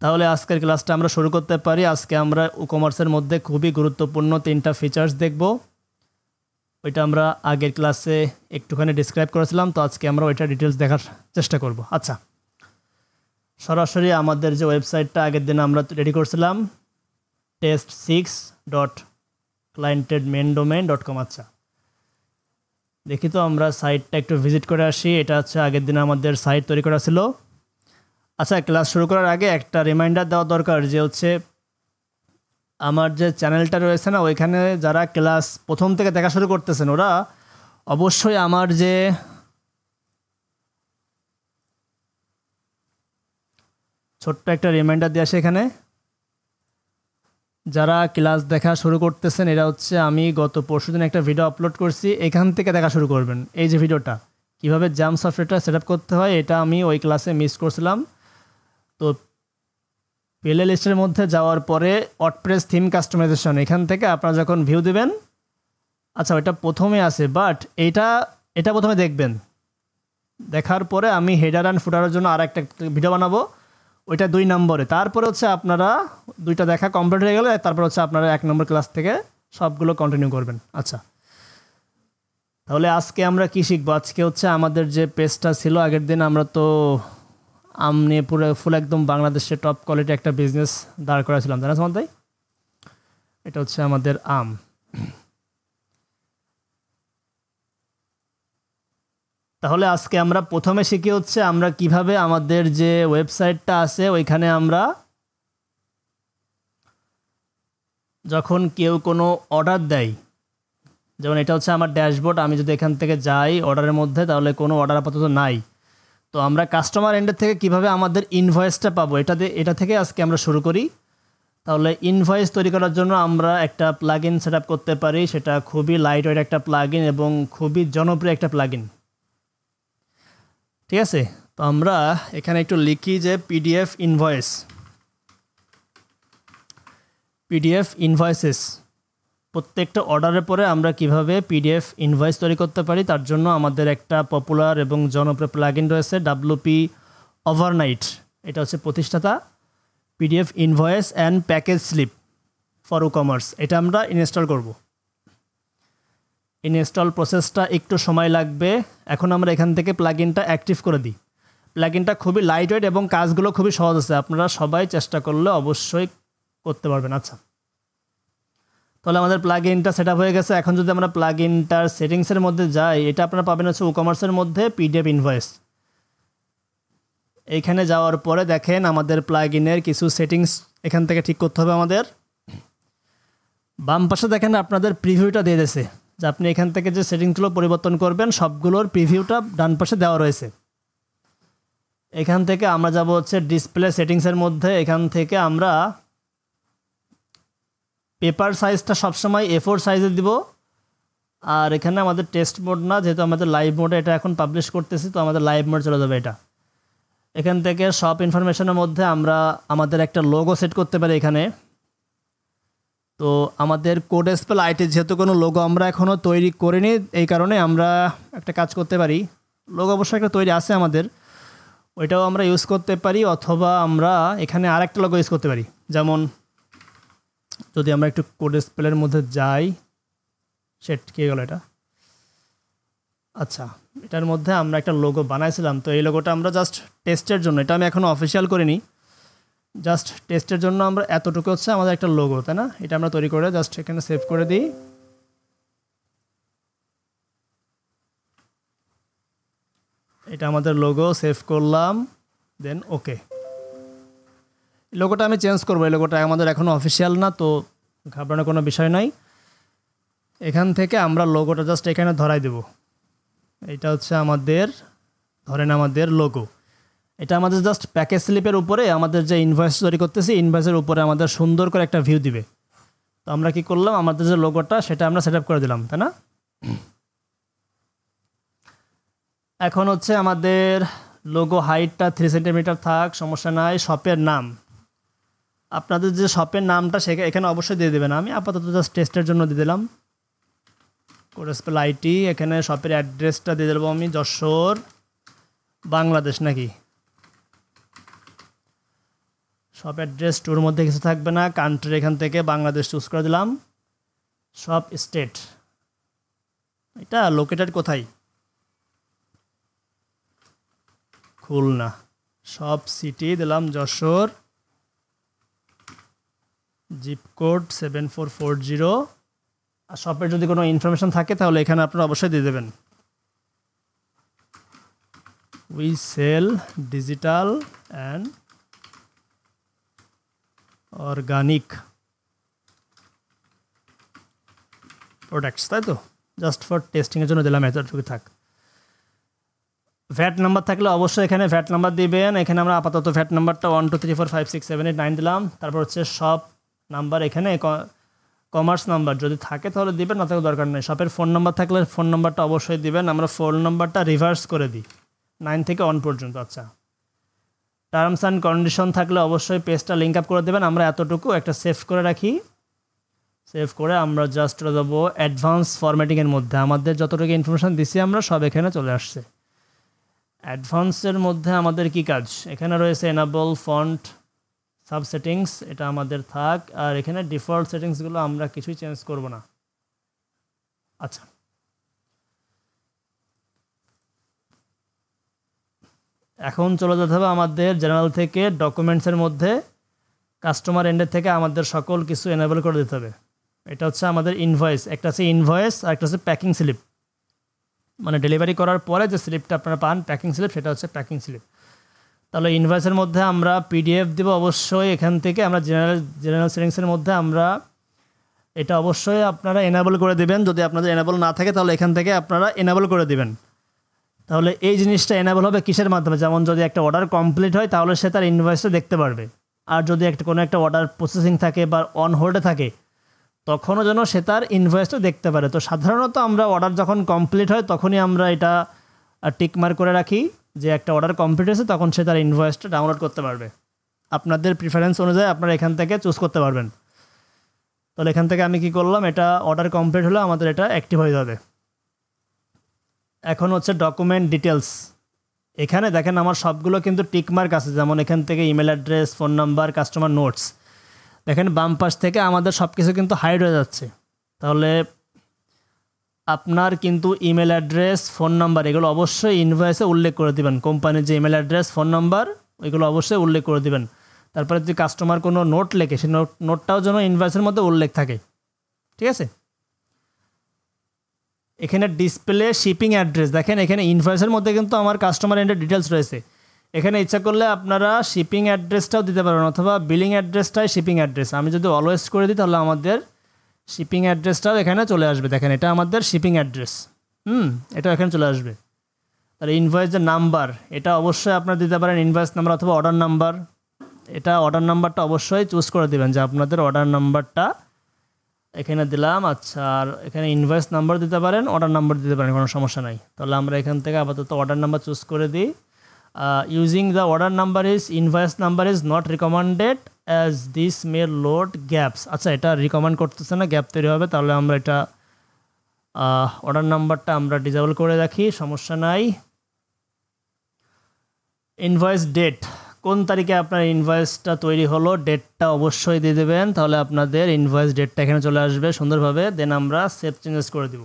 তাহলে আজকের ক্লাসটা আমরা শুরু করতে পারি। আজকে আমরা ই-কমার্সের মধ্যে খুবই গুরুত্বপূর্ণ 3টা ফিচার্স দেখব। ওইটা আমরা আগের ক্লাসে একটুখানি ডিসক্রাইব করেছিলাম, তো আজকে আমরা ওইটা ডিটেলস দেখার চেষ্টা করব। আচ্ছা, সরাসরি আমাদের যে ওয়েবসাইটটা আগের দিন আমরা রেডি করছিলাম test6.clientedmaindomain.com। আচ্ছা, দেখি তো আমরা সাইটটা একটু ভিজিট করে আসি। এটা হচ্ছে আগের দিন আমাদের সাইট তৈরি করা ছিল। আচ্ছা, ক্লাস শুরু করার আগে একটা রিমাইন্ডার দেওয়া দরকার, যে হচ্ছে আমার যে চ্যানেলটা রয়েছে না, ওইখানে যারা ক্লাস প্রথম থেকে দেখা শুরু করতেছেন ওরা অবশ্যই আমার যে ছোট্ট একটা রিমাইন্ডার দিয়ে আসে, এখানে যারা ক্লাস দেখা শুরু করতেছেন এরা হচ্ছে আমি গত পরশুদিন একটা ভিডিও আপলোড করছি, এখান থেকে দেখা শুরু করবেন। এই যে ভিডিওটা কীভাবে জ্যাম সফটওয়্যারটা সেট আপ করতে হয়, এটা আমি ওই ক্লাসে মিস করছিলাম। তো প্লে লিস্টের মধ্যে যাওয়ার পরে ওয়ার্ডপ্রেস থিম কাস্টমাইজেশন, এখান থেকে আপনারা যখন ভিউ দেবেন, আচ্ছা ওইটা প্রথমে আছে, বাট এটা প্রথমে দেখবেন। দেখার পরে আমি হেডার অ্যান্ড ফুটারের জন্য আর একটা ভিডিও বানাবো, ওইটা 2 নম্বরে। তারপরে হচ্ছে আপনারা দুইটা দেখা কমপ্লিট হয়ে গেলে তারপর হচ্ছে আপনারা 1 নম্বর ক্লাস থেকে সবগুলো কন্টিনিউ করবেন। আচ্ছা, তাহলে আজকে আমরা কি শিখবো? আজকে হচ্ছে আমাদের যে পেজটা ছিল আগের দিন, আমরা তো আম নিয়ে পুরো ফুল একদম বাংলাদেশের টপ কোয়ালিটি একটা বিজনেস দাঁড় করেছিলাম, তাই না সুমন ভাই? এটা হচ্ছে আমাদের আম। তাহলে আজকে আমরা প্রথমে শিখি হচ্ছে আমরা কিভাবে আমাদের যে ওয়েবসাইটটা আছে ওইখানে আমরা যখন কেউ কোনো অর্ডার দেয়, যেমন এটা হচ্ছে আমার ড্যাশবোর্ড, আমি যদি এখান থেকে যাই অর্ডারের মধ্যে, তাহলে কোনো অর্ডার আপাতত নাই। তো আমরা কাস্টমার এন্ডের থেকে কিভাবে আমাদের ইনভয়েসটা পাবো, এটা থেকে আজকে আমরা শুরু করি। তাহলে ইনভয়েস তৈরি করার জন্য আমরা একটা প্লাগইন সেট আপ করতে পারি, সেটা খুবই লাইট ওয়েট একটা প্লাগইন এবং খুবই জনপ্রিয় একটা প্লাগইন। ঠিক আছে, তো আমরা এখানে একটু লিখি যে পিডিএফ ইনভয়েসেস। প্রত্যেকটা অর্ডারের পরে আমরা কিভাবে পিডিএফ ইনভয়েস তৈরি করতে পারি, তার জন্য আমাদের একটা পপুলার এবং জনপ্রিয় প্লাগইন রয়েছে WP ওভারনাইট। এটা হচ্ছে প্রতিষ্ঠাতা PDF invoice and package slip for e-commerce. এটা আমরা ইনস্টল করব। ইনস্টল প্রসেসটা একটু সময় লাগবে। এখন আমরা এখান থেকে প্লাগইনটা অ্যাক্টিভ করে দিই। প্লাগইনটা খুবই লাইট ওয়েট এবং কাজগুলো খুবই সহজ আছে, আপনারা সবাই চেষ্টা করলে অবশ্যই করতে পারবেন। আচ্ছা, তাহলে আমাদের প্লাগইনটা সেট আপ হয়ে গেছে। এখন যদি আমরা প্লাগইনটার সেটিংসের মধ্যে যাই, এটা আপনারা পাবেন হচ্ছে ই-কমার্সের মধ্যে পিডিএফ ইনভয়েস। এইখানে যাওয়ার পরে দেখেন আমাদের প্লাগইনের কিছু সেটিংস এখান থেকে ঠিক করতে হবে আমাদের। বাম পাশে দেখেন আপনাদের প্রিভিউটা দিয়ে দিয়েছে, যে আপনি এখান থেকে যে সেটিংসগুলো পরিবর্তন করবেন সবগুলোর প্রিভিউটা ডান পাশে দেওয়া রয়েছে। এখান থেকে আমরা যাব হচ্ছে ডিসপ্লে সেটিংসের মধ্যে। এখান থেকে আমরা পেপার সাইজটা সবসময় A4 সাইজে দিব। আর এখানে আমাদের টেস্ট মোড না, যেহেতু আমাদের লাইভ মোডে এটা এখন পাবলিশ করতেছি, তো আমাদের লাইভ মোড চলে যাবে এটা। এখান থেকে সব ইনফরমেশনের মধ্যে আমরা আমাদের একটা লোগো সেট করতে পারি এখানে। তো আমাদের কোড স্পেল আইটি যেহেতু কোনো লোগো আমরা এখনও তৈরি করিনি, এই কারণে আমরা একটা কাজ করতে পারি। লোগো অবশ্যই একটা তৈরি আছে আমাদের, ওইটাও আমরা ইউজ করতে পারি, অথবা আমরা এখানে আরেকটা লোগো ইউজ করতে পারি। যেমন যদি আমরা একটু কোড স্পেলের মধ্যে যাই, সেট কে গেল এটা। আচ্ছা, এটার মধ্যে আমরা একটা লোগো বানাইছিলাম, তো এই লোগোটা আমরা জাস্ট টেস্টের জন্য, এটা আমি এখনও অফিসিয়াল করিনি, জাস্ট টেস্টের জন্য আমরা এতটুকু হচ্ছে আমাদের একটা লোগো, তাই না? এটা আমরা তৈরি করে জাস্ট এখানে সেভ করে দিই। এটা আমাদের লোগো, সেভ করলাম, দেন ওকে। লোগোটা আমি চেঞ্জ করবো, এই লোগোটা আমাদের এখনও অফিসিয়াল না, তো ঘাবড়ানোর কোনো বিষয় নাই। এখান থেকে আমরা লোগোটা জাস্ট এখানে ধরাই দেব। এটা হচ্ছে আমাদের, ধরেন আমাদের লোগো। এটা আমাদের জাস্ট প্যাকেজ স্লিপের উপরে আমাদের যে ইনভয়েস তৈরি করতেছি, ইনভয়েসের উপরে আমাদের সুন্দর করে একটা ভিউ দিবে। তো আমরা কি করলাম, আমাদের যে লোগোটা সেটা আমরা সেট আপ করে দিলাম, তাই না? এখন হচ্ছে আমাদের লোগো হাইটটা 3 সেন্টিমিটার থাক, সমস্যা নাই। শপের নাম, আপনাদের যে শপের নামটা এখানে অবশ্যই দিয়ে দেবেন। আমি আপাতত জাস্ট টেস্টের জন্য দিয়ে দিলাম কোড স্পেল আইটি। এখানে শপের অ্যাড্রেসটা দিয়ে দেবো আমি যশোর, বাংলাদেশ নাকি, শপ অ্যাড্রেস টুর মধ্যে কিছু থাকবে না। কান্ট্রি এখান থেকে বাংলাদেশ চুজ করে দিলাম। শপ স্টেট, এটা লোকেটেড কোথায়? খুলনা। শপ সিটি দিলাম যশোর, জিপ কোড 7440। আর শপের যদি কোনো ইনফরমেশন থাকে তাহলে এখানে আপনারা অবশ্যই দিয়ে দেবেন। We sell digital and organic products, তাই তো? জাস্ট ফর টেস্টিংয়ের জন্য দিলাম, এতটুকু থাক। ভ্যাট নাম্বার থাকলে অবশ্যই এখানে ভ্যাট নাম্বার দিবেন। এখানে আমরা আপাতত ভ্যাট নাম্বারটা 1 2 3 4 5 6 7 8 9 দিলাম। তারপর হচ্ছে শপ নাম্বার, এখানে কমার্স নাম্বার যদি থাকে তাহলে দিবেন, না থাকলে দরকার নেই। শপের ফোন নাম্বার থাকলে ফোন নাম্বারটা অবশ্যই দিবেন। আমরা ফোন নাম্বারটা রিভার্স করে দিই 9 থেকে 1 পর্যন্ত। আচ্ছা, টার্মস অ্যান্ড কন্ডিশন থাকলে অবশ্যই পেজটা লিঙ্ক আপ করে দেবেন। আমরা এতটুকু একটা সেভ করে রাখি। সেভ করে আমরা জাস্ট দেবো অ্যাডভান্স ফরম্যাটিংয়ের মধ্যে। আমাদের যতটুকু ইনফরমেশান দিছি আমরা সব এখানে চলে আসছে। অ্যাডভান্সের মধ্যে আমাদের কি কাজ? এখানে রয়েছে এনাবল ফন্ট সাব সেটিংস, এটা আমাদের থাক। আর এখানে ডিফল্ট সেটিংসগুলো আমরা কিছুই চেঞ্জ করব না। আচ্ছা, এখন চলে যেতে হবে আমাদের জেনারেল থেকে ডকুমেন্টসের মধ্যে। কাস্টমার এন্ডের থেকে আমাদের সকল কিছু এনেবল করে দিতে হবে। এটা হচ্ছে আমাদের ইনভয়েস, একটা আছে ইনভয়েস আর একটা হচ্ছে প্যাকিং স্লিপ, মানে ডেলিভারি করার পরে যে স্লিপটা আপনারা পান প্যাকিং স্লিপ, সেটা হচ্ছে প্যাকিং স্লিপ। তাহলে ইনভয়েসের মধ্যে আমরা পিডিএফ দেবো অবশ্যই। এখান থেকে আমরা জেনারেল সেটিংসের মধ্যে আমরা এটা অবশ্যই আপনারা এনেবল করে দেবেন। যদি আপনাদের এনেবল না থাকে তাহলে এখান থেকে আপনারা এনেবল করে দেবেন। তাহলে এই জিনিসটা এনেবল হবে কিসের মাধ্যমে? যেমন যদি একটা অর্ডার কমপ্লিট হয় তাহলে সে তার ইনভয়েসটা দেখতে পারবে। আর যদি কোনো একটা অর্ডার প্রসেসিং থাকে বা অন হোল্ডে থাকে তখনও যেন সে তার ইনভয়েসটা দেখতে পারে। তো সাধারণত আমরা অর্ডার যখন কমপ্লিট হয় তখনই আমরা এটা টিকমার্ক করে রাখি যে একটা অর্ডার কমপ্লিট হয়েছে, তখন সে তার ইনভয়েসটা ডাউনলোড করতে পারবে। আপনাদের প্রিফারেন্স অনুযায়ী আপনারা এখান থেকে চুজ করতে পারবেন। তাহলে এখান থেকে আমি কি করলাম, এটা অর্ডার কমপ্লিট হলে আমাদের এটা অ্যাক্টিভ হয়ে যাবে। এখন হচ্ছে ডকুমেন্ট ডিটেলস। এখানে দেখেন আমার সবগুলো কিন্তু টিকমার্ক আছে, যেমন এখান থেকে email address, phone number, customer notes. দেখেন বাম পাশ থেকে আমাদের সব কিছু কিন্তু হাইড হয়ে যাচ্ছে। তাহলে আপনার কিন্তু ইমেল অ্যাড্রেস, ফোন নাম্বার এগুলো অবশ্যই ইনভয়েসে উল্লেখ করে দিবেন। কোম্পানির যে ইমেল অ্যাড্রেস, ফোন নাম্বার ওইগুলো অবশ্যই উল্লেখ করে দিবেন। তারপরে যদি কাস্টমার কোনো নোট লেখে সেই নোটটাও যেন ইনভয়েসের মধ্যে উল্লেখ থাকে, ঠিক আছে? এখানে ডিসপ্লে শিপিং অ্যাড্রেস, দেখেন এখানে ইনভয়েসের মধ্যে কিন্তু আমার কাস্টমার এন্ডের ডিটেলস রয়েছে। এখানে ইচ্ছা করলে আপনারা শিপিং অ্যাড্রেসটাও দিতে পারবেন অথবা বিলিং অ্যাড্রেসটাই শিপিং অ্যাড্রেস। আমি যদি অলওয়েজ করে দিই তাহলে আমাদের শিপিং অ্যাড্রেসটাও এখানে চলে আসবে। দেখেন এটা আমাদের শিপিং অ্যাড্রেস, এটা এখানে চলে আসবে। তাহলে ইনভয়েসের নাম্বার এটা অবশ্যই আপনারা দিতে পারেন, ইনভয়েস নাম্বার অথবা অর্ডার নাম্বার। এটা অর্ডার নাম্বারটা অবশ্যই চুজ করে দেবেন যে আপনাদের অর্ডার নাম্বারটা এখানে দিলাম। আচ্ছা, আর এখানে ইনভয়েস নাম্বার দিতে পারেন, অর্ডার নাম্বার দিতে পারেন, কোনো সমস্যা নাই। তাহলে আমরা এখান থেকে আপাতত অর্ডার নাম্বার চুজ করে দিই। Using the order number is invoice number is not recommended as this may load gaps. আচ্ছা, এটা রিকমেন্ড করতেছে না, গ্যাপ তৈরি হবে। তাহলে আমরা এটা অর্ডার নাম্বারটা আমরা ডিসেবল করে রাখি, সমস্যা নাই। ইনভয়েস ডেট, কোন তারিখে আপনার ইনভয়েসটা তৈরি হলো ডেটটা অবশ্যই দিয়ে দেবেন। তাহলে আপনাদের ইনভয়েস ডেটটা এখানে চলে আসবে সুন্দরভাবে। দেন আমরা সেভ চেঞ্জেস করে দিব।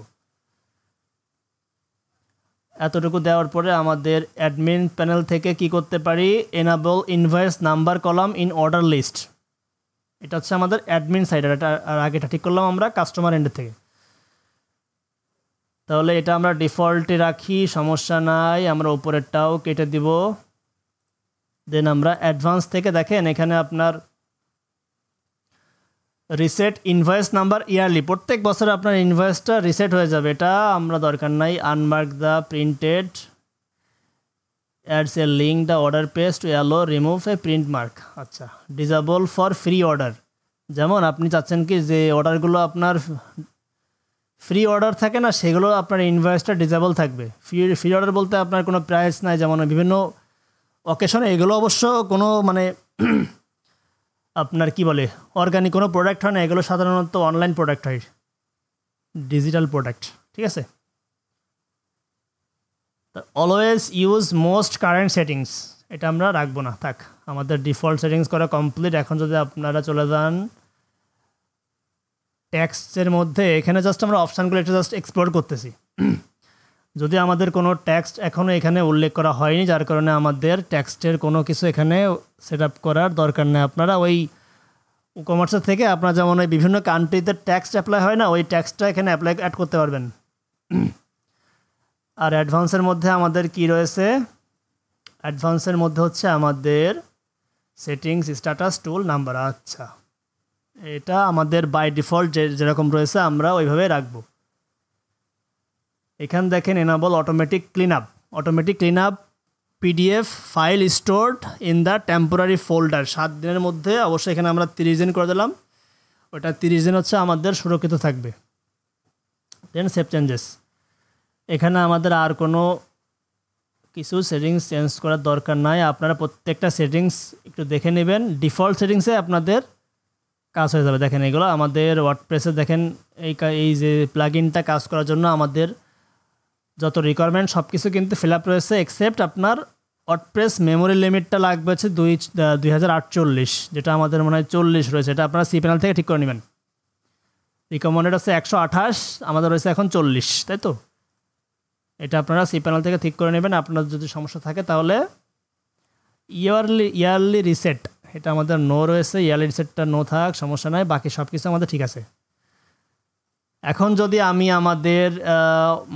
এতটুকু দেওয়ার পরে আমাদের অ্যাডমিন প্যানেল থেকে কি করতে পারি, enable invoice number column in order list. এটা হচ্ছে আমাদের অ্যাডমিন সাইড, এটা আর আগেটা ঠিক করলাম আমরা কাস্টমার এন্ডের থেকে। তাহলে এটা আমরা ডিফল্টে রাখি, সমস্যা নাই। আমরা উপরেরটাও কেটে দিব। দেন আমরা অ্যাডভান্স থেকে দেখেন এখানে আপনার রিসেট ইনভয়েস নাম্বার ইয়ারলি, প্রত্যেক বছর আপনার ইনভয়েসটা রিসেট হয়ে যাবে। এটা আমরা দরকার নাই। Unmark the printed ads a link the order page to allow remove a print mark. আচ্ছা, ডিসেবল ফর ফ্রি অর্ডার, যেমন আপনি চাচ্ছেন কি যে অর্ডারগুলো আপনার ফ্রি অর্ডার থাকে না, সেগুলো আপনার ইনভয়েসটা ডিসেবল থাকবে। ফ্রি অর্ডার বলতে আপনার কোনো প্রাইস নাই, যেমন বিভিন্ন অকেশনে এগুলো অবশ্য কোনো মানে আপনার কি বলে অর্গানিক কোনো প্রোডাক্ট হয় না, এগুলো সাধারণত অনলাইন প্রোডাক্ট হয়, ডিজিটাল প্রোডাক্ট, ঠিক আছে? Always use most current settings, এটা আমরা রাখবো না, থাক। আমাদের ডিফল্ট সেটিংস করা কমপ্লিট। এখন যদি আপনারা চলে যান ট্যাক্সের মধ্যে, এখানে জাস্ট আমরা অপশানগুলো একটু জাস্ট এক্সপ্লোর করতেছি। যদি আমাদের কোনো ট্যাক্স এখনও এখানে উল্লেখ করা হয়নি, যার কারণে আমাদের ট্যাক্সের কোনো কিছু এখানে সেট আপ করার দরকার নেই। আপনারা ওই কমার্সের থেকে আপনারা যেমন ওই বিভিন্ন কান্ট্রিতে ট্যাক্স অ্যাপ্লাই হয় না, ওই ট্যাক্সটা এখানে অ্যাড করতে পারবেন। আর অ্যাডভান্সের মধ্যে আমাদের কি রয়েছে? অ্যাডভান্সের মধ্যে হচ্ছে আমাদের সেটিংস, স্ট্যাটাস, টুল, নাম্বার। আচ্ছা, এটা আমাদের বাই ডিফল্ট যেরকম রয়েছে আমরা ওইভাবে রাখবো। এখান দেখেন enable automatic clean up PDF file stored in the temporary folder. 7 দিনের মধ্যে, অবশ্যই এখানে আমরা 30 দিন করে দিলাম, ওটা 30 দিন হচ্ছে আমাদের সুরক্ষিত থাকবে। দেন সেভ চেঞ্জেস। এখানে আমাদের আর কোনো কিছু সেটিংস চেঞ্জ করার দরকার নাই। আপনারা প্রত্যেকটা সেটিংস একটু দেখে নেবেন, ডিফল্ট সেটিংসে আপনাদের কাজ হয়ে যাবে। দেখেন এগুলো আমাদের ওয়ার্ডপ্রেসে দেখেন এই যে প্লাগইনটা কাজ করার জন্য আমাদের যত রিকোয়ারমেন্ট সব কিছু কিন্তু ফিল আপ রয়েছে, এক্সেপ্ট আপনার ওয়ার্ডপ্রেস মেমোরি লিমিটটা লাগবে হচ্ছে 2048, যেটা আমাদের মনে হয় 40 রয়েছে। এটা আপনারা সি প্যানেল থেকে ঠিক করে নেবেন। রিকমেন্ডেড হচ্ছে 128, আমাদের রয়েছে এখন 40, তাই তো? এটা আপনারা সি প্যানেল থেকে ঠিক করে নেবেন। আপনার যদি সমস্যা থাকে তাহলে ইয়ারলি রিসেট, এটা আমাদের নো রয়েছে, ইয়ারলি রিসেটটা নো থাক, সমস্যা নাই, বাকি সব কিছু আমাদের ঠিক আছে। এখন যদি আমি আমাদের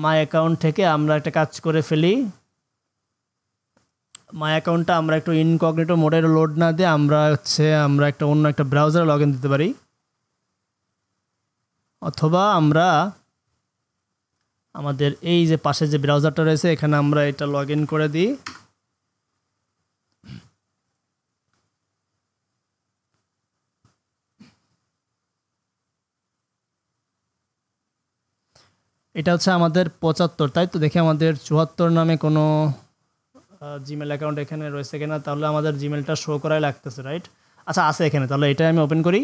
মাই অ্যাকাউন্ট থেকে আমরা একটা কাজ করে ফেলি, মাই অ্যাকাউন্টটা আমরা একটু ইনকগনিটো মোডে লোড না দিয়ে আমরা একটা অন্য একটা ব্রাউজারে লগ ইন দিতে পারি, অথবা আমরা আমাদের এই যে পাশে যে ব্রাউজারটা রয়েছে এখানে আমরা এটা লগ ইন করে দিই। এটা হচ্ছে আমাদের 75, তাই তো? দেখি আমাদের 74 নামে কোনো জিমেল অ্যাকাউন্ট এখানে রয়েছে কিনা। তাহলে আমাদের জিমেলটা শো করাই লাগতেছে, রাইট? আচ্ছা, আছে এখানে। তাহলে এটাই আমি ওপেন করি।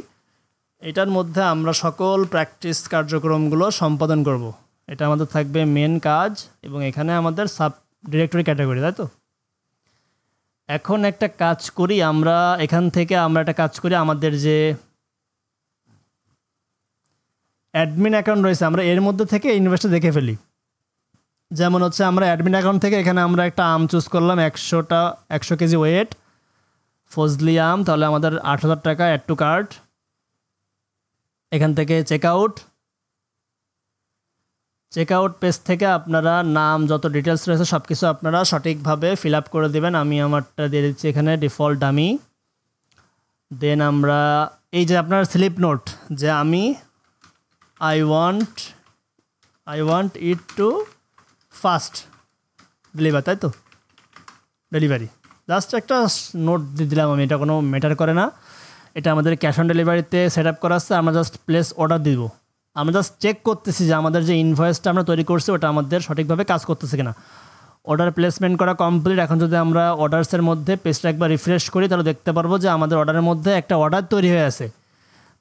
এটার মধ্যে আমরা সকল প্র্যাকটিস কার্যক্রমগুলো সম্পাদন করব। এটা আমাদের থাকবে মেন কাজ, এবং এখানে আমাদের সাব ডিরেক্টরি ক্যাটাগরি, তাই তো? এখন একটা কাজ করি আমরা, এখান থেকে আমরা একটা কাজ করি, আমাদের যে অ্যাডমিন অ্যাকাউন্ট রয়েছে আমরা এর মধ্যে থেকে ইনভয়েসটা দেখে ফেলি। যেমন হচ্ছে আমরা অ্যাডমিন অ্যাকাউন্ট থেকে এখানে আমরা একটা আম চুজ করলাম, 100 কেজি ওয়েট, ফজলি আম। তাহলে আমাদের 8,000 টাকা, অ্যাড টু কার্ট। এখান থেকে চেকআউট পেজ থেকে আপনারা নাম, যত ডিটেলস রয়েছে সব কিছু আপনারা সঠিকভাবে ফিল আপ করে দেবেন। আমি আমারটা দিয়ে দিচ্ছি এখানে ডিফল্ট ডামি। দেন আমরা এই যে আপনার স্লিপ নোট, যে আমি I want it to fast deliver, তাই তো? ডেলিভারি জাস্ট একটা নোট দিয়ে দিলাম আমি, এটা কোনো ম্যাটার করে না। এটা আমাদের ক্যাশ অন ডেলিভারিতে সেট আপ করা আছে। আমরা জাস্ট প্লেস অর্ডার দিব। আমরা জাস্ট চেক করতেছি যে আমাদের যে ইনভয়েসটা আমরা তৈরি করছি ওটা আমাদের সঠিকভাবে কাজ করতেছে কিনা। অর্ডার প্লেসমেন্ট করা কমপ্লিট। এখন যদি আমরা অর্ডারসের মধ্যে পেজটা একবার রিফ্রেশ করি তাহলে দেখতে পারবো যে আমাদের অর্ডারের মধ্যে একটা অর্ডার তৈরি হয়ে আছে।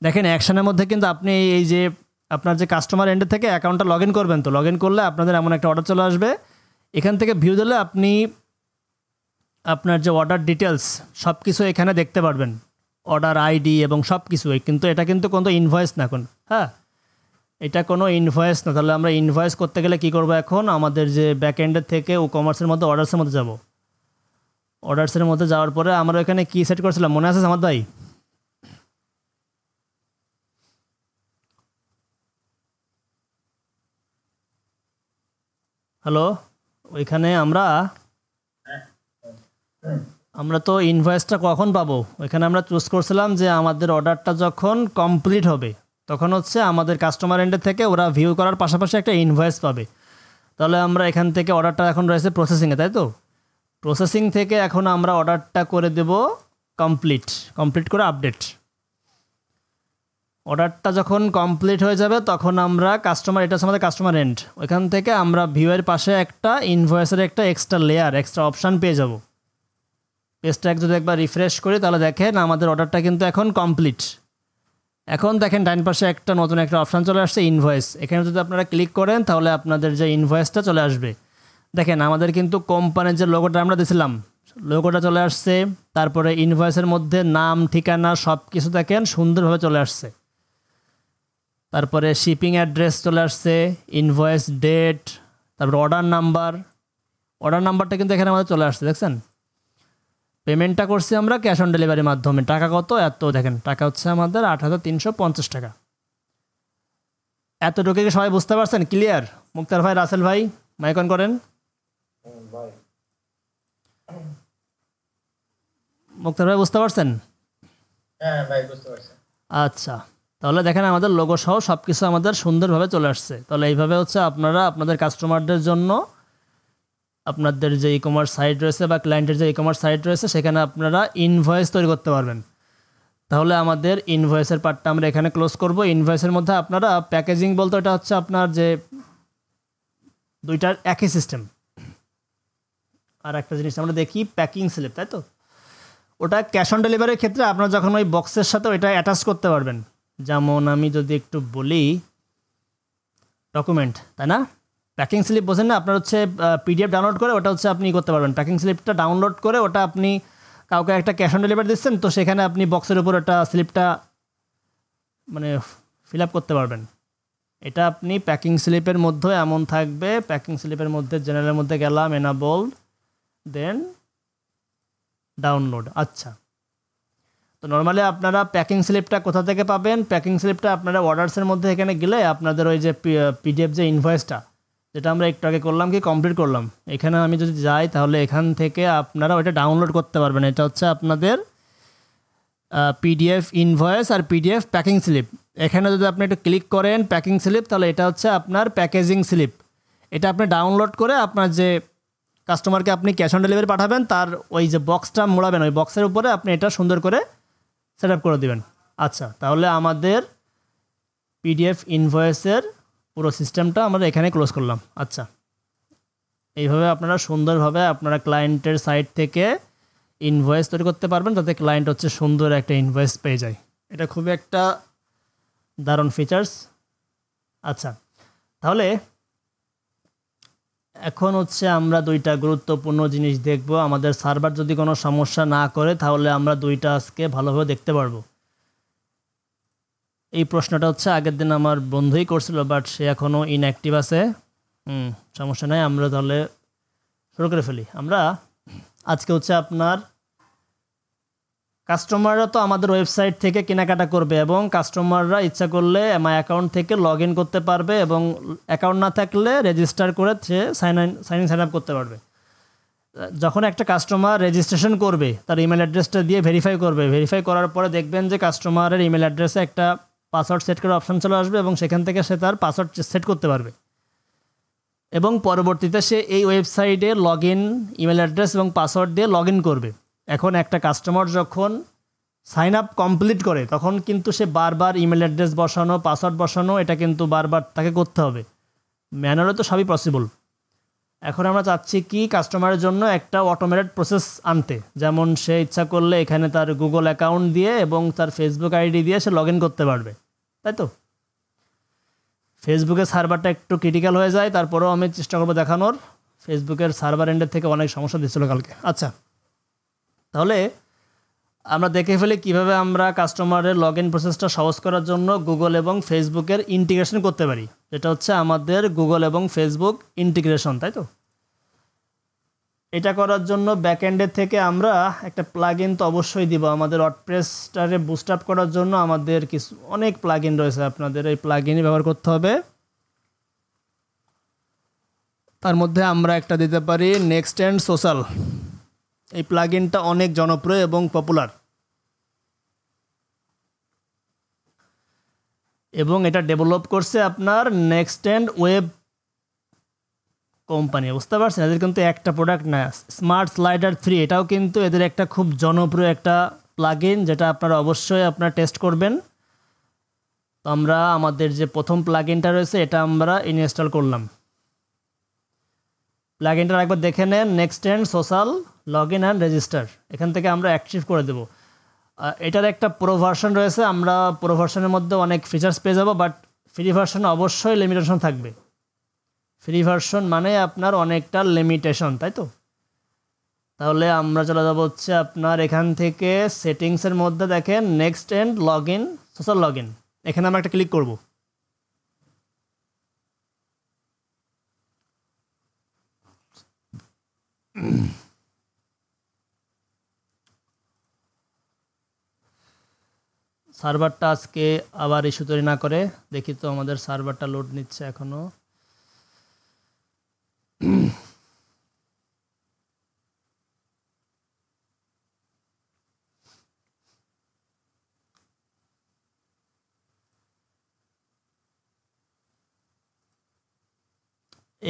দেখেন অ্যাকশনের মধ্যে কিন্তু আপনি এই যে আপনার যে কাস্টমার এন্ডে থেকে অ্যাকাউন্টটা লগ ইন করবেন, তো লগ ইন করলে আপনাদের এমন একটা অর্ডার চলে আসবে। এখান থেকে ভিউ দিলে আপনি আপনার যে অর্ডার ডিটেলস সব কিছু এখানে দেখতে পারবেন, অর্ডার আইডি এবং সব কিছুই। কিন্তু এটা কিন্তু কোনো ইনভয়েস না এখন, হ্যাঁ, এটা কোনো ইনভয়েস না। তাহলে আমরা ইনভয়েস করতে গেলে কী করবো? এখন আমাদের যে ব্যাক এন্ডের থেকে ও কমার্সের মধ্যে অর্ডার্সের মধ্যে যাব। অর্ডার্সের মধ্যে যাওয়ার পরে আমরা এখানে কী সেট করেছিলাম মনে আছে আমার ভাই? হ্যালো, ওইখানে আমরা তো ইনভয়েসটা কখন পাবো ওইখানে আমরা চুজ করছিলাম যে আমাদের অর্ডারটা যখন কমপ্লিট হবে তখন হচ্ছে আমাদের কাস্টমার এন্ডের থেকে ওরা ভিউ করার পাশাপাশি একটা ইনভয়েস পাবে। তাহলে আমরা এখান থেকে অর্ডারটা এখন রয়েছে প্রসেসিংয়ে, তাই তো? প্রসেসিং থেকে এখন আমরা অর্ডারটা করে দেব কমপ্লিট করে আপডেট। অর্ডারটা যখন কমপ্লিট হয়ে যাবে তখন আমরা কাস্টমার, এটা হচ্ছে আমাদের কাস্টমার এন্ড, ওইখান থেকে আমরা ভিউয়ের পাশে একটা ইনভয়েসের একটা এক্সট্রা অপশান পেয়ে যাব। পেজটা যদি একবার রিফ্রেশ করি তাহলে দেখেন আমাদের অর্ডারটা কিন্তু এখন কমপ্লিট। এখন দেখেন ডাইন পাশে একটা নতুন একটা অপশান চলে আসছে ইনভয়েস। এখানে যদি আপনারা ক্লিক করেন তাহলে আপনাদের যে ইনভয়েসটা চলে আসবে। দেখেন আমাদের কিন্তু কোম্পানির যে লোগোটা আমরা দিয়েছিলাম, লোগোটা চলে আসছে, তারপরে ইনভয়েসের মধ্যে নাম ঠিকানা সব কিছু দেখেন সুন্দরভাবে চলে আসছে। তারপরে শিপিং অ্যাড্রেস চলে আসছে, ইনভয়েস ডেট, তারপরে অর্ডার নাম্বারটা কিন্তু এখানে আমাদের চলে আসছে, দেখছেন। পেমেন্টটা করছি আমরা ক্যাশ অন ডেলিভারির মাধ্যমে। টাকা কত? এত, দেখেন টাকা হচ্ছে আমাদের ৮,৩৫০ টাকা। এতটুকু কি সবাই বুঝতে পারছেন? ক্লিয়ার? মুক্তার ভাই, রাসেল ভাই, মাইক অন করেন। মুক্তার ভাই বুঝতে পারছেন? হ্যাঁ ভাই বুঝতে পারছি। আচ্ছা, তাহলে দেখেন আমাদের লোগো সহ সব কিছু আমাদের সুন্দরভাবে চলে আসছে। তাহলে এইভাবে হচ্ছে আপনারা আপনাদের কাস্টমারদের জন্য আপনাদের যে ই কমার্স সাইট রয়েছে বা ক্লায়েন্টের যে ই কমার্স সাইট রয়েছে সেখানে আপনারা ইনভয়েস তৈরি করতে পারবেন। তাহলে আমাদের ইনভয়েসের পার্টটা আমরা এখানে ক্লোজ করব। ইনভয়েসের মধ্যে আপনারা প্যাকেজিং বলতে এটা হচ্ছে আপনার যে দুইটার একই সিস্টেম। আর একটা জিনিস আমরা দেখি প্যাকিং স্লিপ, তাই তো? ওটা ক্যাশ অন ডেলিভারির ক্ষেত্রে আপনারা যখন ওই বক্সের সাথে ওইটা অ্যাটাচ করতে পারবেন। যেমন আমি যদি একটু বলি, ডকুমেন্ট, তাই না? প্যাকিং স্লিপ বোঝেন না? আপনার হচ্ছে পিডিএফ ডাউনলোড করে ওটা হচ্ছে আপনি করতে পারবেন। প্যাকিং স্লিপটা ডাউনলোড করে ওটা আপনি কাউকে একটা ক্যাশ অন ডেলিভারি দিচ্ছেন, তো সেখানে আপনি বক্সের উপর ওটা স্লিপটা মানে ফিল আপ করতে পারবেন। এটা আপনি প্যাকিং স্লিপের মধ্যে এমন থাকবে, প্যাকিং স্লিপের মধ্যে জেনারেলের মধ্যে গেলাম, এনাবল, দেন ডাউনলোড। আচ্ছা, তো নর্মালি আপনারা প্যাকিং স্লিপটা কোথা থেকে পাবেন? প্যাকিং স্লিপটা আপনারা অর্ডার্সের মধ্যে এখানে গেলে আপনাদের ওই যে পিডিএফ যে ইনভয়েসটা যেটা আমরা একটু আগে করলাম কি কমপ্লিট করলাম, এখানে আমি যদি যাই তাহলে এখান থেকে আপনারা ওইটা ডাউনলোড করতে পারবেন। এটা হচ্ছে আপনাদের পিডিএফ ইনভয়েস আর পিডিএফ প্যাকিং স্লিপ। এখানে যদি আপনি একটু ক্লিক করেন প্যাকিং স্লিপ, তাহলে এটা হচ্ছে আপনার প্যাকেজিং স্লিপ। এটা আপনি ডাউনলোড করে আপনার যে কাস্টমারকে আপনি ক্যাশ অন ডেলিভারি পাঠাবেন তার ওই যে বক্সটা মোড়াবেন, ওই বক্সের উপরে আপনি এটা সুন্দর করে সেট আপ করে দেবেন। আচ্ছা, তাহলে আমাদের পিডিএফ ইনভয়েসের পুরো সিস্টেমটা আমরা এখানে ক্লোজ করলাম। আচ্ছা, এইভাবে আপনারা সুন্দরভাবে আপনারা ক্লায়েন্টের সাইট থেকে ইনভয়েস তৈরি করতে পারবেন, যাতে ক্লায়েন্ট হচ্ছে সুন্দর একটা ইনভয়েস পেয়ে যায়। এটা খুবই একটা দারুণ ফিচার্স। আচ্ছা, তাহলে এখন হচ্ছে আমরা দুইটা গুরুত্বপূর্ণ জিনিস দেখব। আমাদের সার্ভার যদি কোনো সমস্যা না করে তাহলে আমরা দুইটা আজকে ভালোভাবে দেখতে পারবো। এই প্রশ্নটা হচ্ছে আগের দিন আমার বন্ধুই করছিল, বাট সে এখনও ইনঅ্যাক্টিভ আছে। সমস্যা নাই, আমরা তাহলে শুরু করে ফেলি। আমরা আজকে হচ্ছে আপনার কাস্টমাররা তো আমাদের ওয়েবসাইট থেকে কেনাকাটা করবে এবং কাস্টমাররা ইচ্ছা করলে মাই অ্যাকাউন্ট থেকে লগ ইন করতে পারবে এবং অ্যাকাউন্ট না থাকলে রেজিস্টার করে সে সাইন আপ করতে পারবে। যখন একটা কাস্টমার রেজিস্ট্রেশন করবে তার ইমেল অ্যাড্রেসটা দিয়ে ভেরিফাই করবে, ভেরিফাই করার পরে দেখবেন যে কাস্টমারের ইমেল অ্যাড্রেসে একটা পাসওয়ার্ড সেট করার অপশান চলে আসবে এবং সেখান থেকে সে তার পাসওয়ার্ড সেট করতে পারবে এবং পরবর্তীতে সে এই ওয়েবসাইটে লগ ইন ইমেল অ্যাড্রেস এবং পাসওয়ার্ড দিয়ে লগ ইন করবে। এখন একটা কাস্টমার যখন সাইন আপ কমপ্লিট করে তখন কিন্তু সে বারবার ইমেল অ্যাড্রেস বসানো, পাসওয়ার্ড বসানো, এটা কিন্তু বারবার তাকে করতে হবে। ম্যানুয়ালে তো সবই পসিবল। এখন আমরা চাচ্ছি কি কাস্টমারের জন্য একটা অটোমেটেড প্রসেস আনতে, যেমন সে ইচ্ছা করলে এখানে তার গুগল অ্যাকাউন্ট দিয়ে এবং তার ফেসবুক আইডি দিয়ে সে লগ ইন করতে পারবে, তাই তো? ফেসবুকের সার্ভারটা একটু ক্রিটিক্যাল হয়ে যায়, তারপরেও আমি চেষ্টা করবো দেখানোর। ফেসবুকের সার্ভার এন্ডের থেকে অনেক সমস্যা দিচ্ছিল কালকে। আচ্ছা, তাহলে আমরা দেখে ফেলি কীভাবে আমরা কাস্টমারের লগ ইন প্রসেসটা সহজ করার জন্য গুগল এবং ফেসবুকের ইন্টিগ্রেশন করতে পারি, যেটা হচ্ছে আমাদের গুগল এবং ফেসবুক ইন্টিগ্রেশন, তাই তো? এটা করার জন্য ব্যাকএন্ডের থেকে আমরা একটা প্লাগইন তো অবশ্যই দিব। আমাদের ওয়ার্ডপ্রেসটারে বুস্ট আপ করার জন্য আমাদের কিছু অনেক প্লাগইন রয়েছে, আপনাদের এই প্লাগইনই ব্যবহার করতে হবে। তার মধ্যে আমরা একটা দিতে পারি নেক্সট এন্ড সোশ্যাল। এই প্লাগইনটা অনেক জনপ্রিয় এবং পপুলার এবং এটা ডেভেলপ করছে আপনার নেক্সট এন্ড ওয়েব কোম্পানি, বুঝতে পারছেন? এদের কিন্তু একটা প্রোডাক্ট না, স্মার্ট স্লাইডার 3, এটাও কিন্তু এদের একটা খুব জনপ্রিয় একটা প্লাগইন, যেটা আপনারা অবশ্যই আপনারা টেস্ট করবেন। তো আমরা আমাদের যে প্রথম প্লাগইনটা রয়েছে এটা আমরা ইনস্টল করলাম। প্লাগইনটা একবার দেখে নেন, next and social log in and register, এখান থেকে আমরা অ্যাক্টিভ করে দেব। এটার একটা প্রো ভার্সন রয়েছে, আমরা প্রো ভার্সনের মধ্যে অনেক ফিচার্স পেয়ে যাব, বাট ফ্রি ভার্সনে অবশ্যই লিমিটেশন থাকবে। ফ্রি ভার্সন মানে আপনার অনেকটা লিমিটেশন, তাই তো? তাহলে আমরা চলে যাব হচ্ছে আপনার এখান থেকে সেটিংসের মধ্যে দেখেন next and log in social log in, এখানে আমরা একটা ক্লিক করব। সার্ভারটা আজকে আবার ইস্যু তৈরি না করে, দেখি তো আমাদের সার্ভারটা লোড নিচ্ছে এখনো।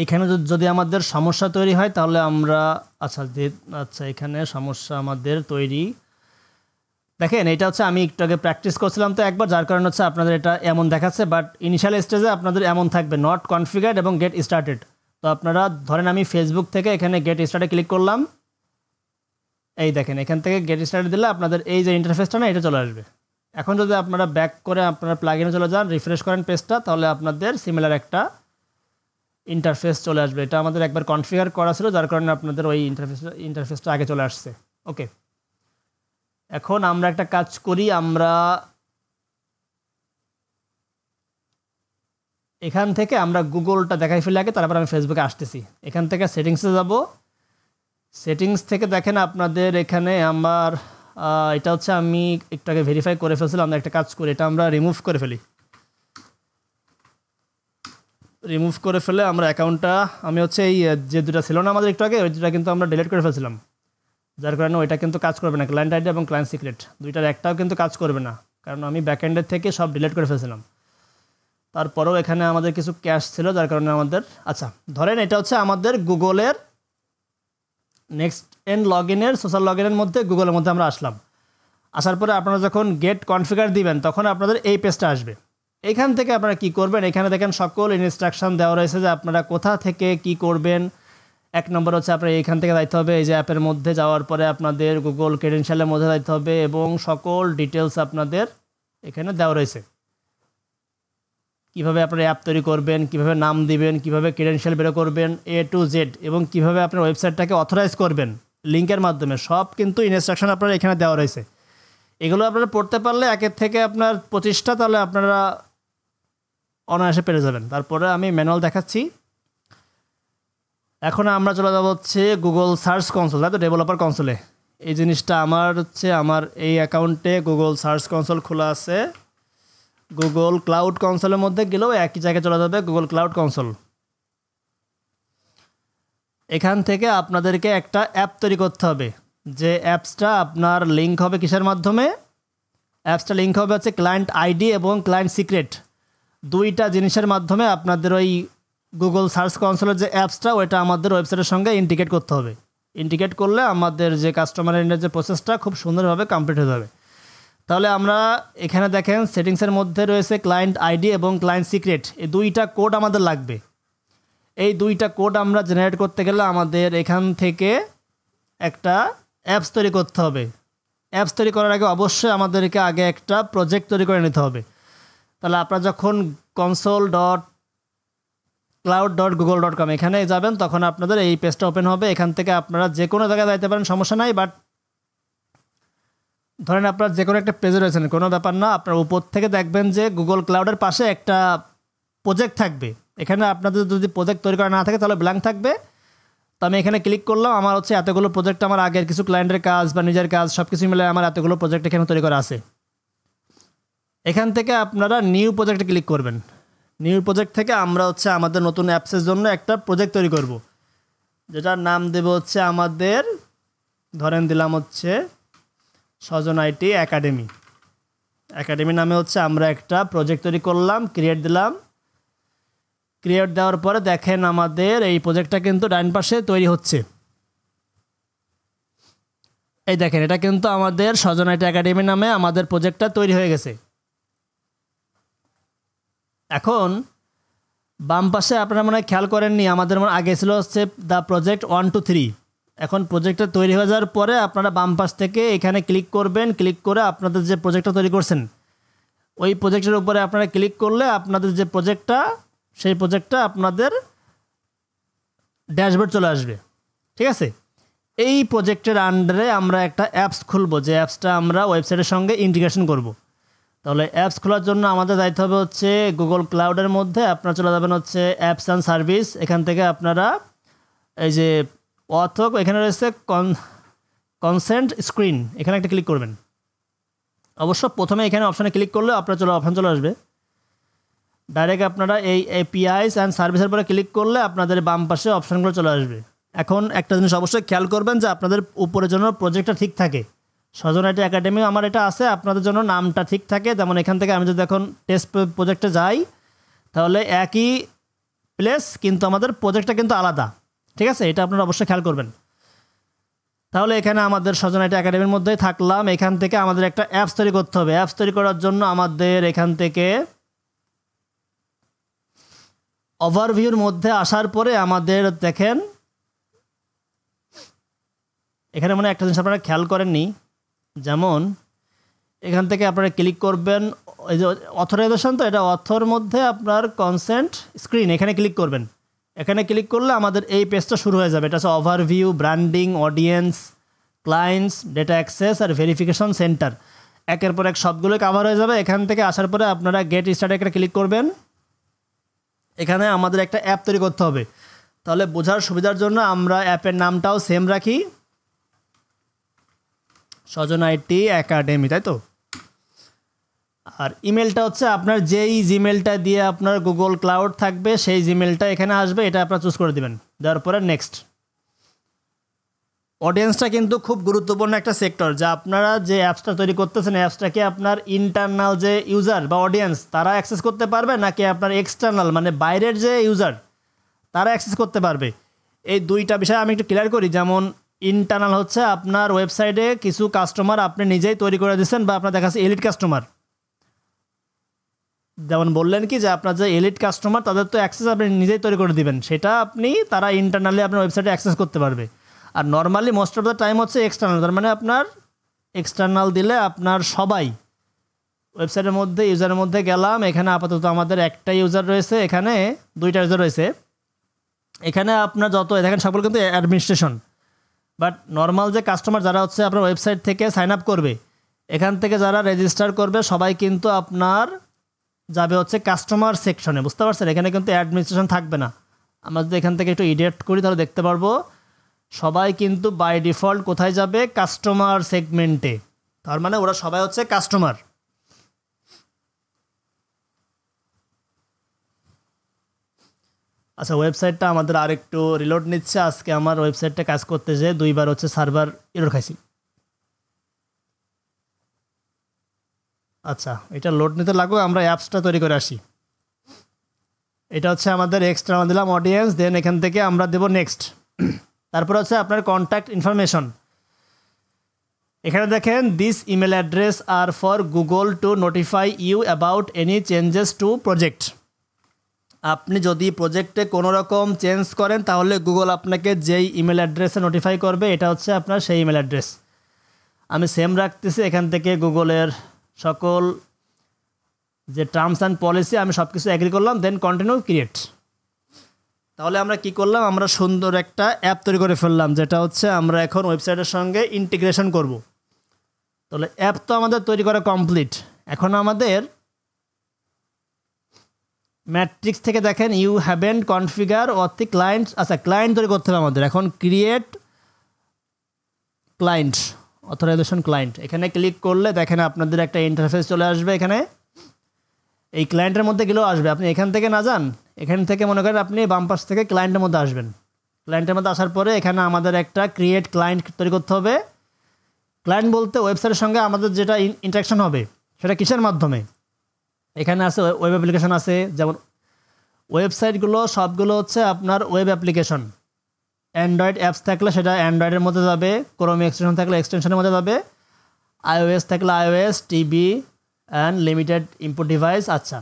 এখানে যদি আমাদের সমস্যা তৈরি হয় তাহলে আমরা আচ্ছা এখানে সমস্যা আমাদের তৈরি, দেখেন এটা হচ্ছে আমি একটু আগে প্র্যাকটিস করছিলাম তো একবার, যার কারণে হচ্ছে আপনাদের এটা এমন দেখাচ্ছে, বাট ইনিশিয়াল স্টেজে আপনাদের এমন থাকবে নট কনফিগার্ড এবং গেট স্টার্টেড। তো আপনারা ধরেন আমি ফেসবুক থেকে এখানে গেট স্টার্টে ক্লিক করলাম, এই দেখেন এখান থেকে গেট স্টার্ট দিলে আপনাদের এই যে ইন্টারফেসটা না এটা চলে আসবে। এখন যদি আপনারা ব্যাক করে আপনারা প্লাগইনে চলে যান, রিফ্রেশ করেন পেজটা, তাহলে আপনাদের সিমিলার একটা ইন্টারফেস চলে আসবে। এটা আমাদের একবার কনফিগার করা ছিল, যার কারণে আপনাদের ওই ইন্টারফেসটা আগে চলে আসছে। ওকে, এখন আমরা একটা কাজ করি, আমরা এখান থেকে আমরা গুগলটা দেখাই ফেলে আগে, তারপর আমি ফেসবুকে আসতেছি। এখান থেকে সেটিংসে যাব, সেটিংস থেকে দেখেন আপনাদের এখানে আমার এটা হচ্ছে আমি একটু আগে ভেরিফাই করে ফেলছিলাম, আমরা একটা কাজ করি, এটা আমরা রিমুভ করে ফেলি। রিমুভ করে ফেলে আমরা অ্যাকাউন্টটা, আমি হচ্ছে এই যে দুটো ছিল না আমাদের একটু আগে, ওই দুটা কিন্তু আমরা ডিলিট করে ফেলছিলাম, যার কারণে ওইটা কিন্তু কাজ করবে না। ক্লায়েন্ট আইডি এবং ক্লায়েন্ট সিক্রেট দুইটার একটাও কিন্তু কাজ করবে না, কারণ আমি ব্যাকএন্ডের থেকে সব ডিলিট করে ফেলছিলাম। তারপরেও এখানে আমাদের কিছু ক্যাশ ছিল, যার কারণে আমাদের আচ্ছা ধরেন এটা হচ্ছে আমাদের গুগলের নেক্সট এন্ড লগ ইনের সোশ্যাল লগ ইনের মধ্যে গুগলের মধ্যে আমরা আসলাম। আসার পরে আপনারা যখন গেট কনফিগার দিবেন তখন আপনাদের এই পেজটা আসবে। এখান থেকে আপনারা কি করবেন, এখানে দেখেন সকল ইনস্ট্রাকশন দেওয়া রয়েছে যে আপনারা কোথা থেকে কি করবেন। এক নম্বর হচ্ছে আপনার এইখান থেকে যাইতে হবে, এই যে অ্যাপের মধ্যে যাওয়ার পরে আপনাদের গুগল ক্রেডেনশিয়ালের মধ্যে যাইতে হবে এবং সকল ডিটেলস আপনাদের এখানে দেওয়া রয়েছে। কীভাবে আপনার অ্যাপ তৈরি করবেন, কীভাবে নাম দিবেন, কীভাবে ক্রেডেনশিয়াল বের করবেন A to Z, এবং কীভাবে আপনার ওয়েবসাইটটাকে অথরাইজ করবেন লিঙ্কের মাধ্যমে, সব কিন্তু ইনস্ট্রাকশন আপনার এখানে দেওয়া রয়েছে। এগুলো আপনারা পড়তে পারলে একের থেকে আপনার 25টা, তাহলে আপনারা অনায়াসে পেরে যাবেন। তারপরে আমি ম্যানুয়াল দেখাচ্ছি। এখন আমরা চলে যাব হচ্ছে গুগল সার্চ কনসোল, তাই তো ডেভেলপার কনসোলে। এই জিনিসটা আমার হচ্ছে আমার এই অ্যাকাউন্টে গুগল সার্চ কনসোল খোলা আছে। গুগল ক্লাউড কনসোলের মধ্যে গেলেও একই জায়গায় চলে যাবে গুগল ক্লাউড কনসোল। এখান থেকে আপনাদেরকে একটা অ্যাপ তৈরি করতে হবে, যে অ্যাপসটা আপনার লিঙ্ক হবে কিসের মাধ্যমে, অ্যাপসটা লিঙ্ক হবে হচ্ছে ক্লায়েন্ট আইডি এবং ক্লায়েন্ট সিক্রেট, দুইটা জিনিসের মাধ্যমে আপনাদের ওই গুগল সার্চ কনসোলের যে অ্যাপসটা ওইটা আমাদের ওয়েবসাইটের সঙ্গে ইন্টিগ্রেট করতে হবে। ইন্টিগ্রেট করলে আমাদের যে কাস্টমার এন্ডের যে প্রসেসটা খুব সুন্দরভাবে কমপ্লিট হয়ে যাবে। তাহলে আমরা এখানে দেখেন সেটিংসের মধ্যে রয়েছে ক্লায়েন্ট আইডি এবং ক্লায়েন্ট সিক্রেট, এই দুইটা কোড আমাদের লাগবে। এই দুইটা কোড আমরা জেনারেট করতে গেলে আমাদের এখান থেকে একটা অ্যাপস তৈরি করতে হবে। অ্যাপস তৈরি করার আগে অবশ্যই আমাদেরকে আগে একটা প্রজেক্ট তৈরি করে নিতে হবে। তাহলে আপনারা যখন console.cloud.google.com এখানে যাবেন তখন আপনাদের এই পেজটা ওপেন হবে। এখান থেকে আপনারা যে কোনো জায়গায় যাইতে পারেন, সমস্যা নাই। বাট ধরেন আপনার যে কোনো একটা পেজে রয়েছেন, কোনো ব্যাপার না, আপনার উপর থেকে দেখবেন যে গুগল ক্লাউডের পাশে একটা প্রজেক্ট থাকবে। এখানে আপনাদের যদি প্রজেক্ট তৈরি করা না থাকে তাহলে ব্ল্যাঙ্ক থাকবে। তো আমি এখানে ক্লিক করলাম, আমার হচ্ছে এতগুলো প্রজেক্ট, আমার আগের কিছু ক্লায়েন্টের কাজ বা নিজের কাজ সব কিছু মিলে আমার এতগুলো প্রজেক্ট এখানে তৈরি করা আছে। এখান থেকে আপনারা নিউ প্রজেক্টে ক্লিক করবেন। নিউ প্রজেক্ট থেকে আমরা হচ্ছে আমাদের নতুন অ্যাপসের জন্য একটা প্রজেক্ট তৈরি করব, যেটার নাম দেব হচ্ছে আমাদের, ধরেন দিলাম হচ্ছে সজন আইটি একাডেমি। একাডেমি নামে হচ্ছে আমরা একটা প্রজেক্ট তৈরি করলাম, ক্রিয়েট দিলাম। ক্রিয়েট দেওয়ার পরে দেখেন আমাদের এই প্রজেক্টটা কিন্তু ডান পাশে তৈরি হচ্ছে। এই দেখেন এটা কিন্তু আমাদের সজন আইটি একাডেমি নামে আমাদের প্রজেক্টটা তৈরি হয়ে গেছে। এখন বাম পাশে আপনারা মনে হয় খেয়াল করেননি, আমাদের মনে আগে ছিল হচ্ছে দ্য প্রজেক্ট 1 to 3। এখন প্রজেক্টটা তৈরি হয়ে যাওয়ার পরে আপনারা বাম পাশ থেকে এখানে ক্লিক করবেন। ক্লিক করে আপনাদের যে প্রজেক্টটা তৈরি করছেন ওই প্রজেক্টের উপরে আপনারা ক্লিক করলে আপনাদের যে প্রজেক্টটা, সেই প্রজেক্টটা আপনাদের ড্যাশবোর্ড চলে আসবে। ঠিক আছে, এই প্রজেক্টের আন্ডারে আমরা একটা অ্যাপস খুলবো, যে অ্যাপসটা আমরা ওয়েবসাইটের সঙ্গে ইন্টিগ্রেশন করব। তাহলে অ্যাপস খোলার জন্য আমাদের যাইতে হবে হচ্ছে গুগল ক্লাউডের মধ্যে। আপনারা চলে যাবেন হচ্ছে অ্যাপস অ্যান্ড সার্ভিস। এখান থেকে আপনারা এই যে এখানে রয়েছে কনসেন্ট স্ক্রিন, এখানে একটা ক্লিক করবেন। অবশ্য প্রথমে এখানে অপশানে ক্লিক করলে অপশান চলে আসবে। ডাইরেক্ট আপনারা এই এপিআইস অ্যান্ড সার্ভিসের পরে ক্লিক করলে আপনাদের বাম পাশে অপশানগুলো চলে আসবে। এখন একটা জিনিস অবশ্যই খেয়াল করবেন যে আপনাদের উপরের জন্য প্রজেক্টটা ঠিক থাকে। সজন আইটি একাডেমি আমার এটা আছে, আপনাদের জন্য নামটা ঠিক থাকে। যেমন এখান থেকে আমি যদি এখন টেস্ট প্রজেক্টে যাই, তাহলে একই প্লেস কিন্তু আমাদের প্রজেক্টটা কিন্তু আলাদা, ঠিক আছে? এটা আপনারা অবশ্যই খেয়াল করবেন। তাহলে এখানে আমাদের সজন আইটি একাডেমির মধ্যেই থাকলাম। এখান থেকে আমাদের একটা অ্যাপস তৈরি করতে হবে। অ্যাপস তৈরি করার জন্য আমাদের এখান থেকে ওভারভিউর মধ্যে আসার পরে আমাদের দেখেন এখানে মানে একটা জিনিস আপনারা খেয়াল করেননি, যেমন এখান থেকে আপনারা ক্লিক করবেন, এই যে অথরাইজেশন, তো এটা অথর মধ্যে আপনার কনসেন্ট স্ক্রিন, এখানে ক্লিক করবেন। এখানে ক্লিক করলে আমাদের এই পেজটা শুরু হয়ে যাবে। এটা হচ্ছে overview, branding, audience, clients, data access আর ভেরিফিকেশন সেন্টার। একের পর এক সবগুলো কভার হয়ে যাবে। এখান থেকে আসার পরে আপনারা গেট স্টার্টে একটা ক্লিক করবেন। এখানে আমাদের একটা অ্যাপ তৈরি করতে হবে। তাহলে বোঝার সুবিধার জন্য আমরা অ্যাপের নামটাও সেম রাখি, সজন আইটি একাডেমি, তাই তো? আর ইমেলটা হচ্ছে আপনার যেই জিমেলটা দিয়ে আপনার গুগল ক্লাউড থাকবে সেই জিমেলটা এখানে আসবে, এটা আপনারা চুজ করে দেবেন। দেওয়ার পরে নেক্সট। অডিয়েন্সটা কিন্তু খুব গুরুত্বপূর্ণ একটা সেক্টর, যা আপনারা যে অ্যাপসটা তৈরি করতেছেন অ্যাপসটাকে আপনার ইন্টারনাল যে ইউজার বা অডিয়েন্স তারা অ্যাক্সেস করতে পারবে, নাকি আপনার এক্সটার্নাল মানে বাইরের যে ইউজার তারা অ্যাক্সেস করতে পারবে। এই দুইটা বিষয় আমি একটু ক্লিয়ার করি। যেমন ইন্টারনাল হচ্ছে আপনার ওয়েবসাইটে কিছু কাস্টমার আপনি নিজেই তৈরি করে দিচ্ছেন, বা আপনার দেখা যাচ্ছে এলিট কাস্টমার, যেমন বললেন কি যে আপনার যে এলিট কাস্টমার তাদের তো অ্যাক্সেস আপনি নিজেই তৈরি করে দিবেন, সেটা তারা ইন্টারনালি আপনার ওয়েবসাইটে অ্যাক্সেস করতে পারবে। আর normally most of the time হচ্ছে এক্সটার্নাল, তার মানে আপনার এক্সটার্নাল দিলে আপনার সবাই ওয়েবসাইটের মধ্যে ইউজারের মধ্যে গেলাম। এখানে আপাতত আমাদের একটা ইউজার রয়েছে, এখানে দুইটা ইউজার রয়েছে। এখানে আপনার যত দেখেন সকল কিন্তু অ্যাডমিনিস্ট্রেশন, বাট নর্মাল যে কাস্টমার যারা হচ্ছে আপনার ওয়েবসাইট থেকে সাইন আপ করবে, এখান থেকে যারা রেজিস্টার করবে সবাই কিন্তু আপনার যাবে হচ্ছে কাস্টমার সেকশনে, বুঝতে পারছেন? এখানে কিন্তু অ্যাডমিনিস্ট্রেশন থাকবে না। আমরা যদি এখান থেকে একটু এডিট করি তাহলে দেখতে পারবো সবাই কিন্তু বাই ডিফল্ট কোথায় যাবে, কাস্টমার সেগমেন্টে। তার মানে ওরা সবাই হচ্ছে কাস্টমার। আচ্ছা, ওয়েবসাইটটা আমাদের আরেকটু রিলোড নিচ্ছে। আজকে আমার ওয়েবসাইটটা কাজ করতে যেয়ে দুইবার হচ্ছে সার্ভার এরর খাইছি। আচ্ছা, এটা লোড নিতে লাগবে, আমরা অ্যাপসটা তৈরি করে আসি। এটা হচ্ছে আমাদের এক্সটার্নাল দিলাম অডিয়েন্স, দেন এখান থেকে আমরা দেব নেক্সট। তারপর হচ্ছে আপনার কন্ট্যাক্ট ইনফরমেশন। এখানে দেখেন this email address are for Google to notify you about any changes to project. আপনি যদি প্রজেক্টে কোনো রকম চেঞ্জ করেন তাহলে গুগল আপনাকে যেই ইমেল অ্যাড্রেসে নোটিফাই করবে এটা হচ্ছে আপনার সেই ইমেল অ্যাড্রেস। আমি সেম রাখতেছি। এখান থেকে গুগলের সকল যে টার্মস অ্যান্ড পলিসি আমি সব কিছু অ্যাগ্রি করলাম, দেন কন্টিনিউ ক্রিয়েট। তাহলে আমরা কি করলাম, আমরা সুন্দর একটা অ্যাপ তৈরি করে ফেললাম, যেটা হচ্ছে আমরা এখন ওয়েবসাইটের সঙ্গে ইন্টিগ্রেশন করব। তাহলে অ্যাপ তো আমাদের তৈরি করা কমপ্লিট। এখন আমাদের ম্যাট্রিক্স থেকে দেখেন you haven't configure or the client. আচ্ছা, ক্লায়েন্ট তৈরি করতে হবে আমাদের। এখন ক্রিয়েট ক্লায়েন্ট, অথরাইজেশন ক্লায়েন্ট, এখানে ক্লিক করলে দেখেন আপনাদের একটা ইন্টারফেস চলে আসবে। এখানে এই ক্লায়েন্টের মধ্যে গেলেও আসবে, আপনি এখান থেকে না যান, এখান থেকে মনে করেন আপনি বাম পাশ থেকে ক্লায়েন্টের মধ্যে আসবেন। ক্লায়েন্টের মধ্যে আসার পরে এখানে আমাদের একটা ক্রিয়েট ক্লায়েন্ট তৈরি করতে হবে। ক্লায়েন্ট বলতে ওয়েবসাইটের সঙ্গে আমাদের যেটা ইন্টারাকশন হবে সেটা কিসের মাধ্যমে, এখানে আছে ওয়েব অ্যাপ্লিকেশন আছে। যেমন ওয়েবসাইটগুলো সবগুলো হচ্ছে আপনার ওয়েব অ্যাপ্লিকেশন। অ্যান্ড্রয়েড অ্যাপস থাকলে সেটা অ্যান্ড্রয়েডের মধ্যে যাবে, ক্রোম এক্সটেনশন থাকলে এক্সটেনশনের মধ্যে যাবে, আইওএস থাকলে iOS, TV and limited input device. আচ্ছা,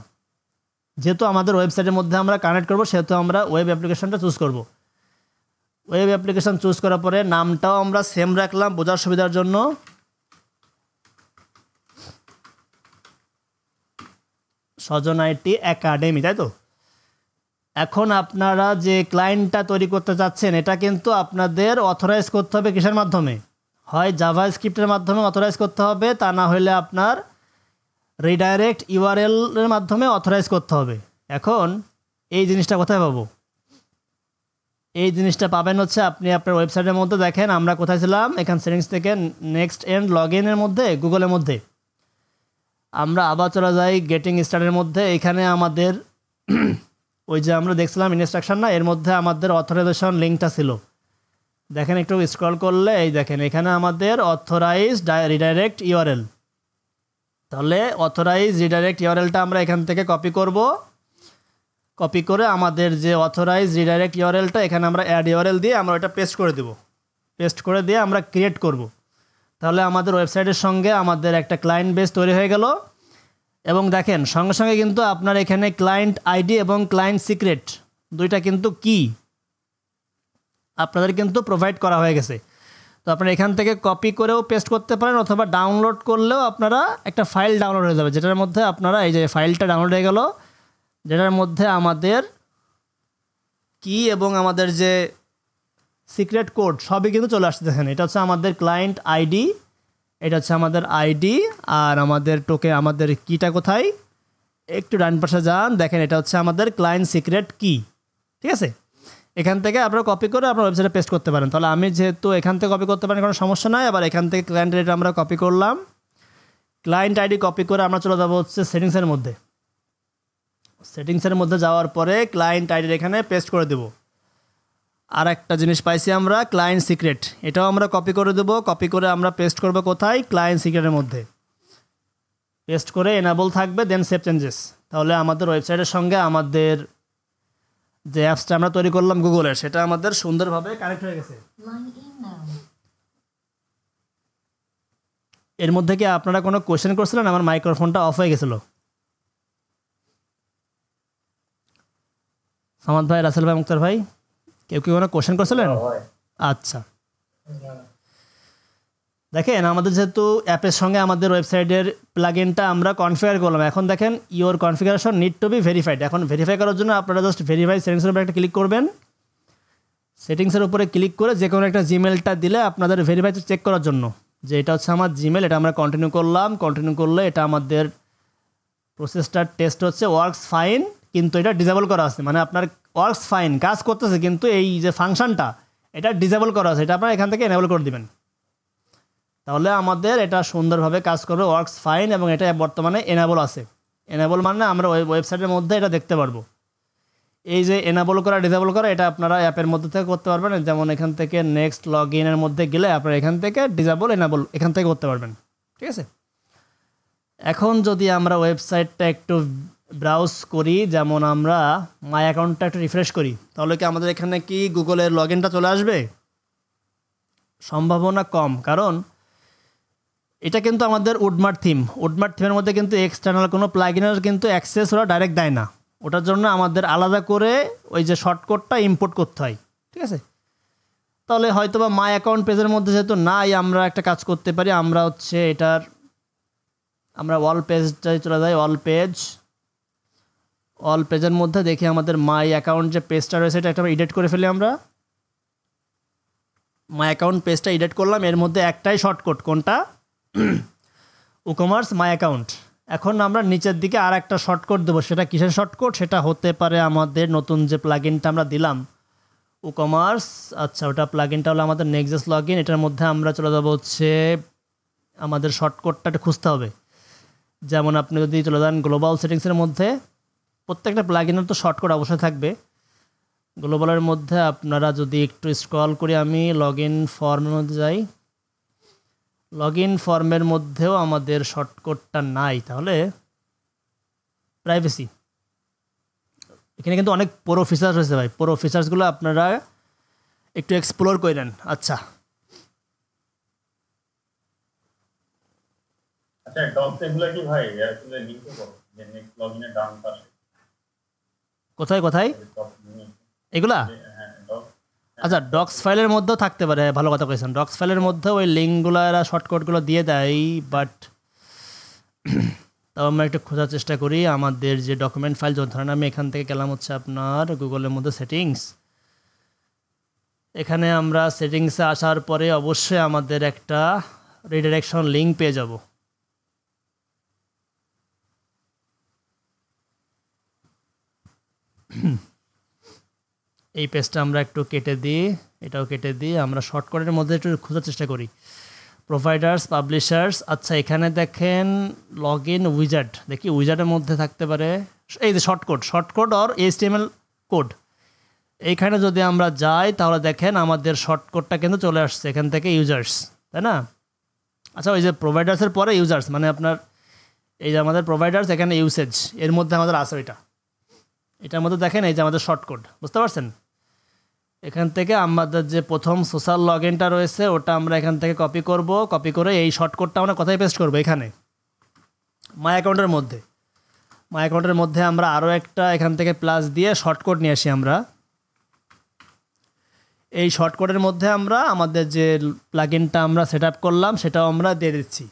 যেহেতু আমাদের ওয়েবসাইটের মধ্যে আমরা কানেক্ট করব সেহেতু আমরা ওয়েব অ্যাপ্লিকেশনটা চুজ করব। ওয়েব অ্যাপ্লিকেশন চুজ করার পরে নামটাও আমরা সেম রাখলাম বোঝার সুবিধার জন্য, সজন আইটি একাডেমি, তাই তো? এখন আপনারা যে ক্লায়েন্টটা তৈরি করতে চাচ্ছেন এটা কিন্তু আপনাদের অথরাইজ করতে হবে কিসের মাধ্যমে? হয় জাভা স্ক্রিপ্টের মাধ্যমে অথরাইজ করতে হবে, তা না হলে আপনার রিডাইরেক্ট ইউআরএল এর মাধ্যমে অথরাইজ করতে হবে। এখন এই জিনিসটা কোথায় পাবো? এই জিনিসটা পাবেন হচ্ছে আপনি আপনার ওয়েবসাইটের মধ্যে দেখেন আমরা কোথায় ছিলাম, এখান সেটিংস থেকে নেক্সট এন্ড লগ ইনের মধ্যে গুগলের মধ্যে আমরা আবার চলে যাই গেটিং স্টার্টের মধ্যে। এখানে আমাদের ওই যে আমরা দেখছিলাম ইনস্ট্রাকশন না, এর মধ্যে আমাদের অথরাইজেশন লিঙ্কটা ছিল। দেখেন একটু স্ক্রল করলে এই দেখেন এখানে আমাদের অথরাইজড রিডাইরেক্ট ইউআরএল। তাহলে অথরাইজ রিডাইরেক্ট ইউআরএলটা আমরা এখান থেকে কপি করব। কপি করে আমাদের যে অথরাইজ রিডাইরেক্ট ইউআরএলটা এখানে আমরা অ্যাড ইউআরএল দিয়ে আমরা এটা পেস্ট করে দেব। পেস্ট করে দিয়ে আমরা ক্রিয়েট করব। তাহলে আমাদের ওয়েবসাইটের সঙ্গে আমাদের একটা ক্লায়েন্ট বেস তৈরি হয়ে গেল। এবং দেখেন সঙ্গে সঙ্গে কিন্তু আপনার এখানে ক্লায়েন্ট আইডি এবং ক্লায়েন্ট সিক্রেট দুইটা কিন্তু কি আপনাদের কিন্তু প্রোভাইড করা হয়ে গেছে। তো আপনারা এখান থেকে কপি করেও পেস্ট করতে পারেন অথবা ডাউনলোড করলেও আপনারা একটা ফাইল ডাউনলোড হয়ে যাবে, যেটার মধ্যে আপনারা এই যে ফাইলটা ডাউনলোড হয়ে গেল, যেটার মধ্যে আমাদের কি এবং আমাদের যে সিক্রেট কোড সবই কিন্তু চলে আসছে। দেখেন এটা হচ্ছে আমাদের ক্লায়েন্ট আইডি, এটা হচ্ছে আমাদের আইডি, আর আমাদের আমাদের কিটা কোথায়, একটু ডান পাশে যান, দেখেন এটা হচ্ছে আমাদের ক্লায়েন্ট সিক্রেট কি। ঠিক আছে, এখান থেকে আপনারা কপি করে আপনার ওয়েবসাইটে পেস্ট করতে পারেন। তাহলে আমি যেহেতু এখান থেকে কপি করতে পারেন কোনো সমস্যা নয়। আবার এখান থেকে ক্লায়েন্ট আইডি আমরা কপি করলাম, ক্লায়েন্ট আইডি কপি করে আমরা চলে যাবো হচ্ছে সেটিংসের মধ্যে। সেটিংসের মধ্যে যাওয়ার পরে ক্লায়েন্ট আইডির এখানে পেস্ট করে দেব। আর একটা জিনিস পাইছি আমরা ক্লায়েন্ট সিক্রেট, এটাও আমরা কপি করে দেবো। কপি করে আমরা পেস্ট করব কোথায়, ক্লায়েন্ট সিক্রেটের মধ্যে। পেস্ট করে এনাবল থাকবে, দেন সেভ চেঞ্জেস। তাহলে আমাদের ওয়েবসাইটের সঙ্গে আমাদের যে অ্যাপসটা আমরা তৈরি করলাম গুগলের, সেটা আমাদের সুন্দরভাবে কানেক্ট হয়ে গেছে। এর মধ্যে কি আপনারা কোনো কোয়েশ্চেন করছিলেন? আমার মাইক্রোফোনটা অফ হয়ে গেছিলো। সামাদ ভাই, রাসেল ভাই, মুক্তার ভাই, কেউ কি কোনো কোয়েশ্চেন করছিলেন? আচ্ছা, দেখেন আমাদের যেহেতু অ্যাপের সঙ্গে আমাদের ওয়েবসাইটের প্লাগইনটা আমরা কনফিগার করলাম। এখন দেখেন your configuration need to be verified. এখন ভেরিফাই করার জন্য আপনারা জাস্ট ভেরিফাই সেটিংসের উপরে একটা ক্লিক করবেন। সেটিংসের উপরে ক্লিক করে যে কোনো একটা জিমেলটা দিলে আপনাদের ভেরিফাই চেক করার জন্য যে এটা হচ্ছে আমার জিমেল, এটা আমরা কন্টিনিউ করলাম। কন্টিনিউ করলে এটা আমাদের প্রসেসটার টেস্ট হচ্ছে ওয়ার্কস ফাইন, কিন্তু এটা ডিসেবল করা আছে। মানে আপনার ওয়ার্কস ফাইন কাজ করতেছে, কিন্তু এই যে ফাংশনটা এটা ডিসেবল করা আছে, এটা আপনারা এখান থেকে এনেবল করে দিবেন। তাহলে আমাদের এটা সুন্দরভাবে কাজ করবে, ওয়ার্কস ফাইন, এবং এটা বর্তমানে এনেবল আছে। এনেবল মানে আমরা ওয়েবসাইটের মধ্যে এটা দেখতে পারবো। এই যে এনেবল করা ডিসেবল করা এটা আপনারা অ্যাপের মধ্যে থেকে করতে পারবেন। যেমন এখান থেকে নেক্সট লগ ইনের মধ্যে গেলে আপনারা এখান থেকে ডিসেবল এনেবল এখান থেকে করতে পারবেন। ঠিক আছে, এখন যদি আমরা ওয়েবসাইটটা একটু ব্রাউজ করি, যেমন আমরা মাই অ্যাকাউন্টটা একটু রিফ্রেশ করি, তাহলে কি আমাদের এখানে কি গুগলের লগ ইনটা চলে আসবে? সম্ভাবনা কম, কারণ এটা কিন্তু আমাদের উডমার্ট থিম। উডমার্ট থিমের মধ্যে কিন্তু এক্সটার্নাল কোনো প্লাগইনের কিন্তু অ্যাক্সেস ওরা ডাইরেক্ট দেয় না। ওটার জন্য আমাদের আলাদা করে ওই যে শর্টকাটটা ইম্পোর্ট করতে হয়। ঠিক আছে, তাহলে হয়তো বা মাই অ্যাকাউন্ট পেজের মধ্যে যেহেতু নাই, আমরা একটা কাজ করতে পারি, আমরা হচ্ছে এটার আমরা অল পেজটাই চলে যাই। অল পেজের মধ্যে দেখি আমাদের মাই অ্যাকাউন্ট যে পেজটা রয়েছে এটা একটা এডিট করে ফেলি। আমরা মাই অ্যাকাউন্ট পেজটা এডিট করলাম, এর মধ্যে একটাই শর্টকাট, কোনটা? WooCommerce my account. এখন আমরা নিচের দিকে আর একটা শর্টকাট দেবো। সেটা কিসের শর্টকাট? সেটা হতে পারে আমাদের নতুন যে প্লাগইনটা আমরা দিলাম উকমার্স, আচ্ছা ওটা প্লাগইনটা হলো আমাদের নেক্সাস লগ ইন। এটার মধ্যে আমরা চলে যাবো হচ্ছে আমাদের শর্টকাটটা খুঁজতে হবে। যেমন আপনি যদি চলে যান গ্লোবাল সেটিংসের মধ্যে, প্রত্যেকটা প্লাগইনের তো শর্টকাট অবশ্যই থাকবে। গ্লোবালের মধ্যে আপনারা যদি একটু স্ক্রল করি, আমি লগ ইন ফর্মের মধ্যে যাই, লগ ইন ফর্মের মধ্যেও আমাদের শর্টকাটটা নাই। তাহলে প্রাইভেসি, এখানে কিন্তু অনেক পুরো ফিচার্স রয়েছে ভাই, পুরো ফিচার্সগুলো আপনারা একটু এক্সপ্লোর করেন। আচ্ছা আচ্ছা, ডক্স এগুলো কি ভাই আসলে লিংক করব যে নেক্সট লগইনের ডাউন পাশে কোথায় এগুলা? হ্যাঁ, ডক্স। আচ্ছা, ডক্স ফাইলের মধ্যেও থাকতে পারে, ভালো কথা কয়েছেন। ডক্স ফাইলের মধ্যেও ওই লিঙ্কগুলো এরা শর্টকাটগুলো দিয়ে দেয়, বাট তাও আমরা একটু খোঁজার চেষ্টা করি আমাদের যে ডকুমেন্ট ফাইল, ধরেন আমি এখান থেকে গেলাম হচ্ছে আপনার গুগলের মধ্যে সেটিংস। এখানে আমরা সেটিংসে আসার পরে অবশ্যই আমাদের একটা রিডাইরেকশন লিঙ্ক পেয়ে যাব। এই পেজটা আমরা একটু কেটে দিই, এটাও কেটে দিই, আমরা শর্টকাটের মধ্যে একটু খোঁজার চেষ্টা করি। প্রোভাইডার্স, পাবলিশার্স, আচ্ছা এখানে দেখেন লগ ইন উইজার্ড, দেখি উইজার্ডের মধ্যে থাকতে পারে এই যে শর্টকট অর HTML কোড। এইখানে যদি আমরা যাই তাহলে দেখেন আমাদের শর্টকটটা কিন্তু চলে আসছে এখান থেকে ইউজার্স, তাই না? আচ্ছা ওই যে প্রোভাইডার্সের পরে ইউজার্স মানে আপনার এই যে আমাদের প্রোভাইডার্স, এখানে ইউসেজ, এর মধ্যে আমাদের আছে এটার মধ্যে দেখেন এই যে আমাদের শর্টকট, বুঝতে পারছেন? এখান থেকে আমাদের যে প্রথম সোশ্যাল লগ ইনটা রয়েছে ওটা আমরা এখান থেকে কপি করব, কপি করে এই শর্টকটটা আমরা কোথায় পেস্ট করব? এখানে মাই অ্যাকাউন্টের মধ্যে। মাই অ্যাকাউন্টের মধ্যে আমরা আরও একটা এখান থেকে প্লাস দিয়ে শর্টকট নিয়ে আসি। আমরা এই শর্টকটের মধ্যে আমরা আমাদের যে প্লাগইনটা আমরা সেট আপ করলাম সেটাও আমরা দিয়ে দিচ্ছি।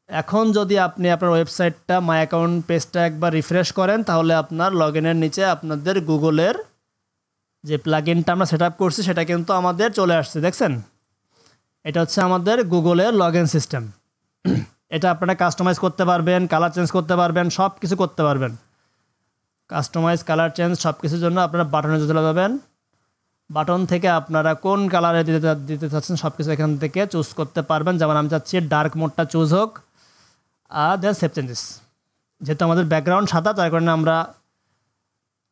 এখন যদি আপনি আপনার ওয়েবসাইটটা মাই অ্যাকাউন্ট পেজটা একবার রিফ্রেশ করেন তাহলে আপনার লগ ইনের নিচে আপনাদের গুগলের যে প্লাগইনটা আমরা সেট আপ করছি সেটা কিন্তু আমাদের চলে আসছে, দেখছেন? এটা হচ্ছে আমাদের গুগলের লগ ইন সিস্টেম। এটা আপনারা কাস্টমাইজ করতে পারবেন, কালার চেঞ্জ করতে পারবেন, সব কিছু করতে পারবেন। কাস্টমাইজ, কালার চেঞ্জ সব কিছুর জন্য আপনারা বাটনে চলে যাবেন। বাটন থেকে আপনারা কোন কালারে দিতে চাচ্ছেন সব কিছু এখান থেকে চুজ করতে পারবেন। যেমন আমি চাচ্ছি ডার্ক মোডটা চুজ হোক, আর দেন সেভ চেঞ্জেস। যেহেতু আমাদের ব্যাকগ্রাউন্ড সাদা তার কারণে আমরা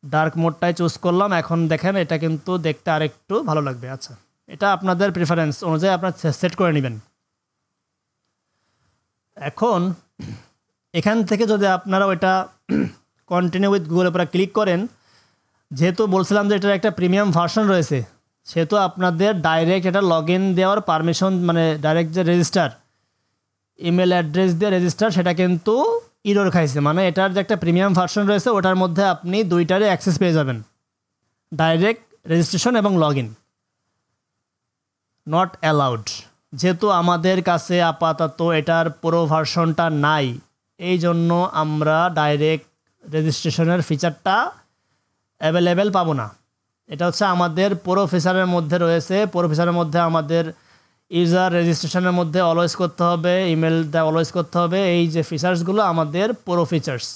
ডার্ক মোডটাই চুজ করলাম। এখন দেখেন এটা কিন্তু দেখতে আরেকটু ভালো লাগবে। আচ্ছা এটা আপনাদের প্রেফারেন্স অনুযায়ী আপনারা সেট করে নেবেন। এখন এখান থেকে যদি আপনারা ওইটা কন্টিনিউ উইথ গুগলের উপরে ক্লিক করেন, যেহেতু বলছিলাম যে এটার একটা প্রিমিয়াম ভার্সন রয়েছে সেহেতু আপনাদের ডাইরেক্ট এটা লগ ইন দেওয়ার পারমিশন, মানে ডাইরেক্ট যে রেজিস্টার ইমেল অ্যাড্রেস দিয়ে রেজিস্টার, সেটা কিন্তু ইরর খাইছে। মানে এটার যে একটা প্রিমিয়াম ভার্সন রয়েছে ওটার মধ্যে আপনি দুইটারই অ্যাক্সেস পেয়ে যাবেন, ডাইরেক্ট রেজিস্ট্রেশন এবং লগ ইন। নট অ্যালাউড, যেহেতু আমাদের কাছে আপাতত এটার পুরো ভার্সনটা নাই, এই জন্য আমরা ডাইরেক্ট রেজিস্ট্রেশনের ফিচারটা অ্যাভেলেবেল পাবো না। এটা হচ্ছে আমাদের পুরো ফিচারের মধ্যে রয়েছে। পুরো ফিচারের মধ্যে আমাদের ইউজার রেজিস্ট্রেশনের মধ্যে অলওয়েজ করতে হবে, ইমেল দেওয়া অলওয়েজ করতে হবে। এই যে ফিচার্সগুলো আমাদের পুরো ফিচার্স।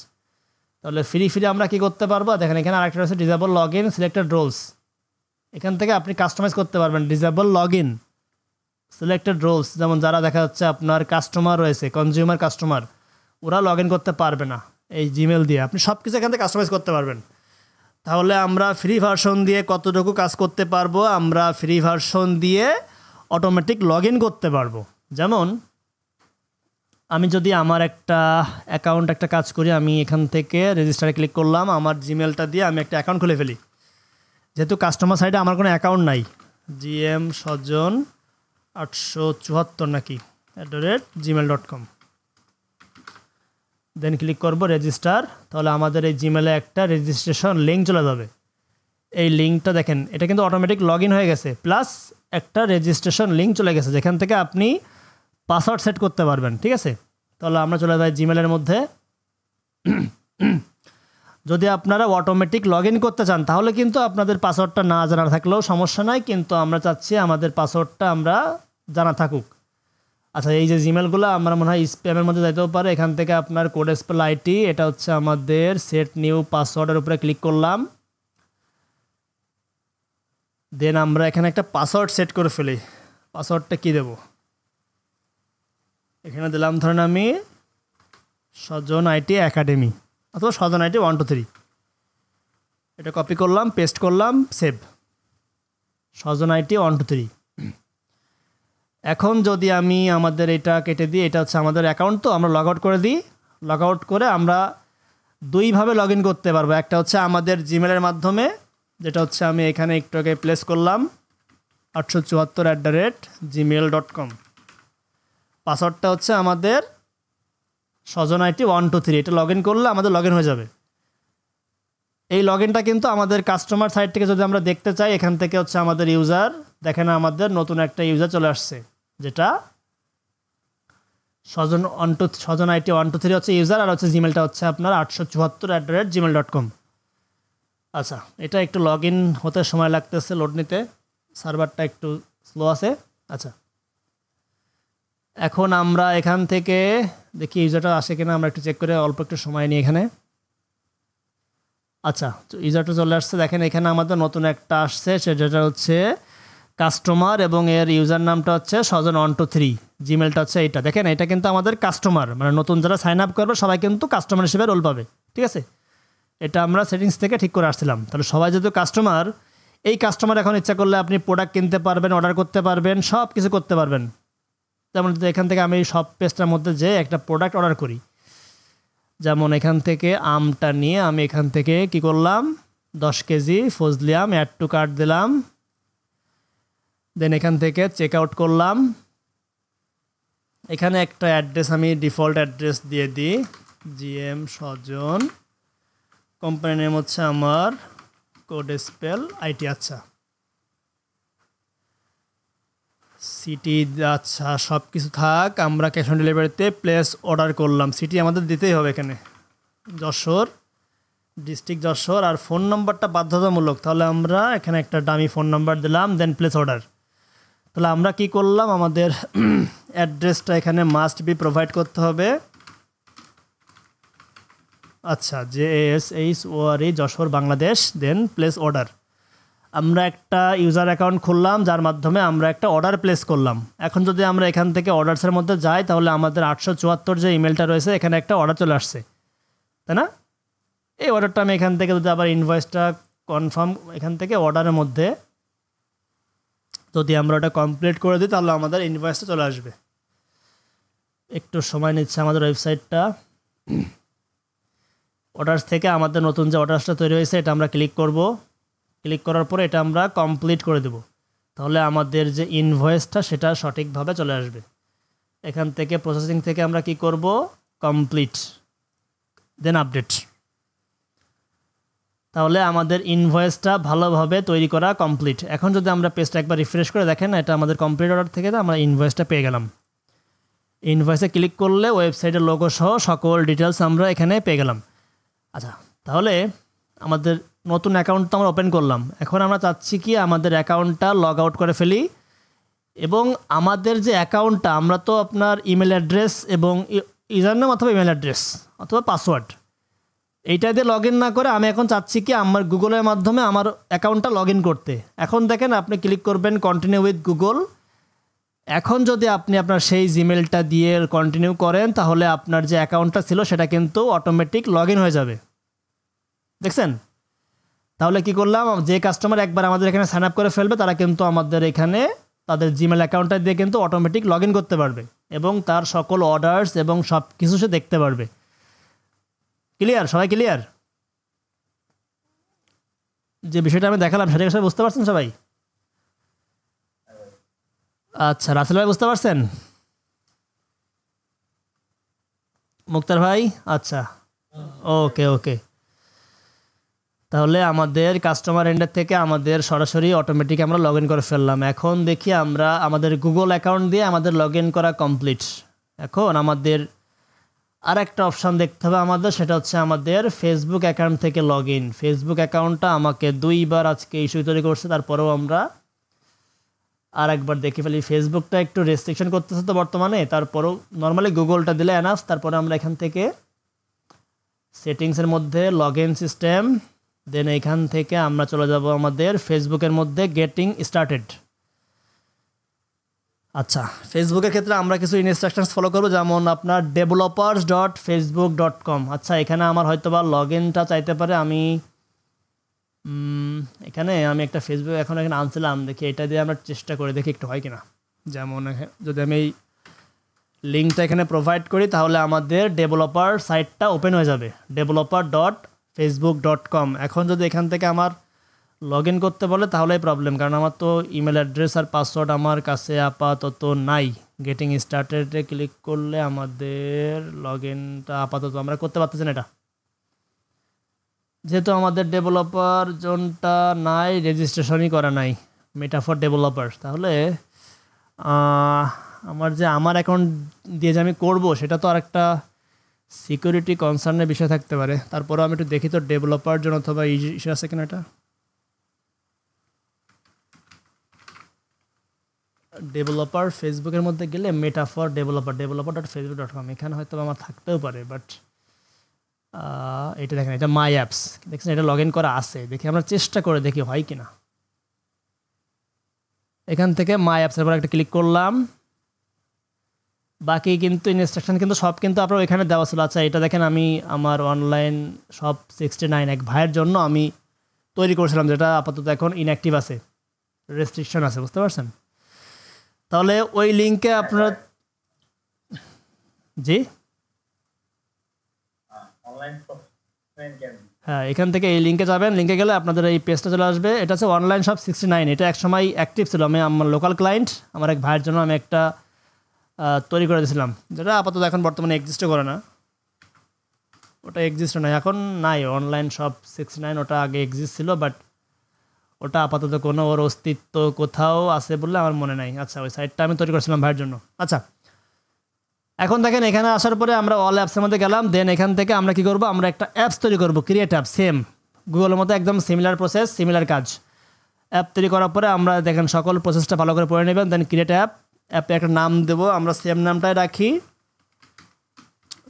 তাহলে ফ্রি আমরা কি করতে পারবো? দেখেন এখানে আরেকটা রয়েছে disable log in selected roles. এখান থেকে আপনি কাস্টমাইজ করতে পারবেন disable log in selected roles. যেমন যারা দেখা যাচ্ছে আপনার কাস্টমার রয়েছে, কনজিউমার কাস্টমার, ওরা লগ ইন করতে পারবে না এই জিমেল দিয়ে, আপনি সব কিছু এখান থেকে কাস্টমাইজ করতে পারবেন। তাহলে আমরা ফ্রি ভার্সন দিয়ে কতটুকু কাজ করতে পারবো? আমরা ফ্রি ভার্সন দিয়ে অটোমেটিক লগ ইন করতে পারবো। যেমন আমি যদি আমার একটা অ্যাকাউন্ট একটা কাজ করি, আমি এখান থেকে রেজিস্টারে ক্লিক করলাম, আমার জিমেলটা দিয়ে আমি একটা অ্যাকাউন্ট খুলে ফেলি। যেহেতু কাস্টমার সাইডে আমার কোনো অ্যাকাউন্ট নাই, GM সজন 874 নাকি @gmail.com, দেন ক্লিক করব রেজিস্টার। তাহলে আমাদের এই জিমেলে একটা রেজিস্ট্রেশন লিঙ্ক চলে যাবে। এই লিঙ্কটা দেখেন এটা কিন্তু অটোমেটিক লগ ইন হয়ে গেছে, প্লাস একটা রেজিস্ট্রেশন লিঙ্ক চলে গেছে যেখান থেকে আপনি পাসওয়ার্ড সেট করতে পারবেন। ঠিক আছে, তাহলে আমরা চলে যাই জিমেলের মধ্যে। যদি আপনারা অটোমেটিক লগ ইন করতে চান তাহলে কিন্তু আপনাদের পাসওয়ার্ডটা না জানা থাকলেও সমস্যা নাই, কিন্তু আমরা চাচ্ছি আমাদের পাসওয়ার্ডটা আমরা জানা থাকুক। আচ্ছা এই যে জিমেলগুলো আমরা মনে হয় স্প্যামের মধ্যে যাইতেও পারে। এখান থেকে আপনার কোড স্পেল আইটি, এটা হচ্ছে আমাদের সেট নিউ পাসওয়ার্ডের উপরে ক্লিক করলাম। দেন আমরা এখানে একটা পাসওয়ার্ড সেট করে ফেলি। পাসওয়ার্ডটা কী দেব? এখানে দিলাম ধরেন আমি সজন আইটি একাডেমি অথবা সজন আইটি 1 2 3। এটা কপি করলাম, পেস্ট করলাম, সেভ। Sajan IT 1 2 3। এখন যদি আমি আমাদের এটা কেটে দিই, এটা হচ্ছে আমাদের অ্যাকাউন্ট, তো আমরা লগ আউট করে দিই। লগ আউট করে আমরা দুইভাবে লগ ইন করতে পারবো। একটা হচ্ছে আমাদের জিমেলের মাধ্যমে, যেটা হচ্ছে আমি এখানে একটু আগে প্লেস করলাম 874@gmail.com। পাসওয়ার্ডটা হচ্ছে আমাদের সজন আইটি 1 2 3। এটা লগ ইন করলে আমাদের লগ ইন হয়ে যাবে। এই লগ ইনটা কিন্তু আমাদের কাস্টমার সাইট থেকে যদি আমরা দেখতে চাই, এখান থেকে হচ্ছে আমাদের ইউজার, দেখেন আমাদের নতুন একটা ইউজার চলে আসছে যেটা সজন IT 123 হচ্ছে ইউজার, আর হচ্ছে জিমেলটা হচ্ছে আপনার 874@gmail.com। আচ্ছা, এটা একটু লগ ইন হতে সময় লাগতেছে, লোড নিতে, সার্ভারটা একটু স্লো আছে। আচ্ছা, এখন আমরা এখান থেকে দেখি ইউজারটা আসে কিনা, আমরা একটু চেক করে অল্প একটু সময় নিই এখানে। আচ্ছা, ইউজারটা চলে আসছে, দেখেন এখানে আমাদের নতুন একটা আসছে, সেটা হচ্ছে কাস্টমার এবং এর ইউজার নামটা হচ্ছে সজন123, জিমেলটা হচ্ছে এইটা। দেখেন এটা কিন্তু আমাদের কাস্টমার, মানে নতুন যারা সাইন আপ করবে সবাই কিন্তু কাস্টমার হিসেবে রোল পাবে, ঠিক আছে? এটা আমরা সেটিংস থেকে ঠিক করে আসছিলাম। তাহলে সবাই যেহেতু কাস্টমার, এই কাস্টমার এখন ইচ্ছা করলে আপনি প্রোডাক্ট কিনতে পারবেন, অর্ডার করতে পারবেন, সব কিছু করতে পারবেন। যেমন এখান থেকে আমি সব পেজটার মধ্যে যে একটা প্রোডাক্ট অর্ডার করি, যেমন এখান থেকে আমটা নিয়ে আমি এখান থেকে কি করলাম, 10 কেজি ফজলি আম অ্যাড টু কার্ট দিলাম, দেন এখান থেকে চেক আউট করলাম। এখানে একটা অ্যাড্রেস আমি ডিফল্ট অ্যাড্রেস দিয়ে দিই, GM সজন, কোম্পানি নেম হচ্ছে আমার কোড স্পেল IT। আচ্ছা, সিটি, আচ্ছা সব কিছু থাক, আমরা ক্যাশ অন ডেলিভারিতে প্লেস অর্ডার করলাম। সিটি আমাদের দিতেই হবে এখানে, যশোর, ডিস্ট্রিক্ট যশোর, আর ফোন নাম্বারটা বাধ্যতামূলক, তাহলে আমরা এখানে একটা ডামি ফোন নাম্বার দিলাম, দেন প্লেস অর্ডার। তাহলে আমরা কি করলাম, আমাদের অ্যাড্রেসটা এখানে মাস্ট বি প্রোভাইড করতে হবে। আচ্ছা, JASHORE Jashore Bangladesh, then place order. আমরা একটা ইউজার অ্যাকাউন্ট খুললাম যার মাধ্যমে আমরা একটা অর্ডার প্লেস করলাম। এখন যদি আমরা এখান থেকে অর্ডারসের মধ্যে যাই, তাহলে আমাদের 874 যে ইমেলটা রয়েছে এখানে একটা অর্ডার চলে আসছে, তাই না? এই অর্ডারটা আমি এখান থেকে যদি আবার ইনভয়েসটা কনফার্ম, এখান থেকে অর্ডারের মধ্যে যদি আমরা ওটা কমপ্লিট করে দিই, তাহলে আমাদের ইনভয়েসটা চলে আসবে। একটু সময় নিচ্ছে আমাদের ওয়েবসাইটটা। অর্ডার্স থেকে আমাদের নতুন যে অর্ডার্সটা তৈরি হয়েছে এটা আমরা ক্লিক করব, ক্লিক করার পরে এটা আমরা কমপ্লিট করে দেব, তাহলে আমাদের যে ইনভয়েসটা সেটা সঠিকভাবে চলে আসবে। এখান থেকে প্রসেসিং থেকে আমরা কি করব, কমপ্লিট, দেন আপডেট। তাহলে আমাদের ইনভয়েসটা ভালোভাবে তৈরি করা কমপ্লিট। এখন যদি আমরা পেজটা একবার রিফ্রেশ করে দেখেন, এটা আমাদের কমপ্লিট অর্ডার থেকে আমরা ইনভয়েসটা পেয়ে গেলাম। ইনভয়েসে ক্লিক করলে ওয়েবসাইটের লোগো সহ সকল ডিটেলস আমরা এখানে পেয়ে গেলাম। আচ্ছা, তাহলে আমাদের নতুন অ্যাকাউন্ট তো আমরা ওপেন করলাম, এখন আমরা চাচ্ছি কি আমাদের অ্যাকাউন্টটা লগ আউট করে ফেলি, এবং আমাদের যে অ্যাকাউন্টটা, আমরা তো আপনার ইমেল অ্যাড্রেস এবং ইউজার নেম অথবা ইমেল অ্যাড্রেস অথবা পাসওয়ার্ড এইটা দিয়ে লগ ইন না করে আমি এখন চাচ্ছি কি আমার গুগলের মাধ্যমে আমার অ্যাকাউন্টটা লগ ইন করতে। এখন দেখেন আপনি ক্লিক করবেন কন্টিনিউ উইথ গুগল। এখন যদি আপনি আপনার সেই জিমেলটা দিয়ে কন্টিনিউ করেন, তাহলে আপনার যে অ্যাকাউন্টটা ছিল সেটা কিন্তু অটোমেটিক লগ ইন হয়ে যাবে, দেখছেন? তাহলে কি করলাম, যে কাস্টমার একবার আমাদের এখানে সাইন আপ করে ফেলবে তারা কিন্তু আমাদের এখানে তাদের জিমেল অ্যাকাউন্টটা দিয়ে কিন্তু অটোমেটিক লগ ইন করতে পারবে এবং তার সকল অর্ডার্স এবং সব কিছু সে দেখতে পারবে। ক্লিয়ার? সবাই ক্লিয়ার? যে বিষয়টা আমি দেখালাম সেটা সবাই বুঝতে পারছেন সবাই? আচ্ছা, রাসেল ভাই বুঝতে পারছেন? মুক্তার ভাই? আচ্ছা, ওকে ওকে। তাহলে আমাদের কাস্টমার এন্ডের থেকে আমাদের সরাসরি অটোমেটিক আমরা লগ ইন করে ফেললাম। এখন দেখি আমরা আমাদের গুগল অ্যাকাউন্ট দিয়ে আমাদের লগ ইন করা কমপ্লিট। এখন আমাদের আর একটা অপশান দেখতে হবে আমাদের, সেটা হচ্ছে আমাদের ফেসবুক অ্যাকাউন্ট থেকে লগ ইন। ফেসবুক অ্যাকাউন্টটা আমাকে 2বার আজকে ইস্যু তৈরি করছে, তারপরেও আমরা আর একবার দেখে ফেলি। ফেসবুকটা একটু রেস্ট্রিকশন করতেছে তো বর্তমানে, তারপরেও নর্মালি গুগলটা দিলে এনাফ। তারপরে আমরা এখান থেকে সেটিংসের মধ্যে লগ ইন সিস্টেম, দেন এখান থেকে আমরা চলে যাব আমাদের ফেসবুকের মধ্যে গেটিং স্টার্টেড। আচ্ছা, ফেসবুকের ক্ষেত্রে আমরা কিছু ইনস্ট্রাকশনস ফলো করবো, যেমন আপনার developers.facebook.com। আচ্ছা, এখানে আমার হয়তো বা লগ ইনটা চাইতে পারে। আমি এখানে একটা ফেসবুক এখানে আনছিলাম, দেখি এটা দিয়ে আমরা চেষ্টা করে দেখি একটু হয় কিনা। যেমন যদি আমি এই লিঙ্কটা এখানে প্রোভাইড করি, তাহলে আমাদের ডেভেলপার সাইটটা ওপেন হয়ে যাবে, developer.facebook.com। এখন যদি এখান থেকে আমার লগ ইন করতে বলে তাহলেই প্রবলেম, কারণ আমার তো ইমেল অ্যাড্রেস আর পাসওয়ার্ড আমার কাছে আপাতত নাই। গেটিং স্টার্টেডে ক্লিক করলে আমাদের লগ ইনটা আপাতত আমরা করতে পারতেছি না। এটা যেহেতু আমাদের ডেভেলপার জোনটা নাই, রেজিস্ট্রেশনই করা নাই মেটা ফর ডেভেলপার, তাহলে আমার অ্যাকাউন্ট দিয়ে যে আমি করবো সেটা তো আরেকটা সিকিউরিটি কনসার্নের বিষয় থাকতে পারে। তারপরেও আমি একটু দেখি তো ডেভেলপার জন্য অথবা ইস্যু আছে কিনা। এটা ডেভেলপার ফেসবুকের মধ্যে গেলে মেটা ফর developer.facebook.com এখানে হয়তো আমার থাকতেও পারে, বাট এটা দেখেন, এটা মাই অ্যাপস দেখছেন, এটা লগ ইন করা আছে। দেখি আমরা চেষ্টা করে দেখি হয় কিনা। এখান থেকে মাই অ্যাপসের উপর একটা ক্লিক করলাম। বাকি কিন্তু ইনস্ট্রাকশন কিন্তু সব কিন্তু আপনার ওইখানে দেওয়া ছিল। আচ্ছা এটা দেখেন, আমি আমার অনলাইন শপ 69 এক ভাইয়ের জন্য আমি তৈরি করেছিলাম, যেটা আপাতত এখন ইনঅ্যাক্টিভ আছে, রেস্ট্রিকশন আছে, বুঝতে পারছেন। তাহলে ওই লিঙ্কে আপনার জি হ্যাঁ, এখান থেকে এই লিঙ্কে যাবেন। লিঙ্কে গেলে আপনাদের এই পেজটা চলে আসবে। এটা হচ্ছে অনলাইন শপ 69। এটা এক সময় অ্যাক্টিভ ছিল। আমি আমার লোকাল ক্লায়েন্ট, আমার এক ভাইয়ের জন্য আমি একটা তৈরি করে দিয়েছিলাম, যেটা আপাতত এখন বর্তমানে এক্সিস্টও করে না। ওটা এক্সিস্ট নয়, এখন নাই অনলাইন শপ 69। ওটা আগে এক্সিস্ট ছিল, বাট ওটা আপাতত কোনো ওর অস্তিত্ব কোথাও আছে বলে আমার মনে নাই। আচ্ছা, ওই সাইটটা আমি তৈরি করেছিলাম ভাইয়ের জন্য। আচ্ছা, এখন দেখেন এখানে আসার পরে আমরা অল অ্যাপসের মধ্যে গেলাম। দেন এখান থেকে আমরা কি করব, আমরা একটা অ্যাপস তৈরি করব, ক্রিয়েট অ্যাপ। সেম গুগলের মতো একদম সিমিলার প্রসেস, সিমিলার কাজ। অ্যাপ তৈরি করার পরে আমরা দেখেন সকল প্রসেসটা ভালো করে পড়ে নেবেন। দেন ক্রিয়েট অ্যাপ, অ্যাপে একটা নাম দেবো, আমরা সেম নামটাই রাখি,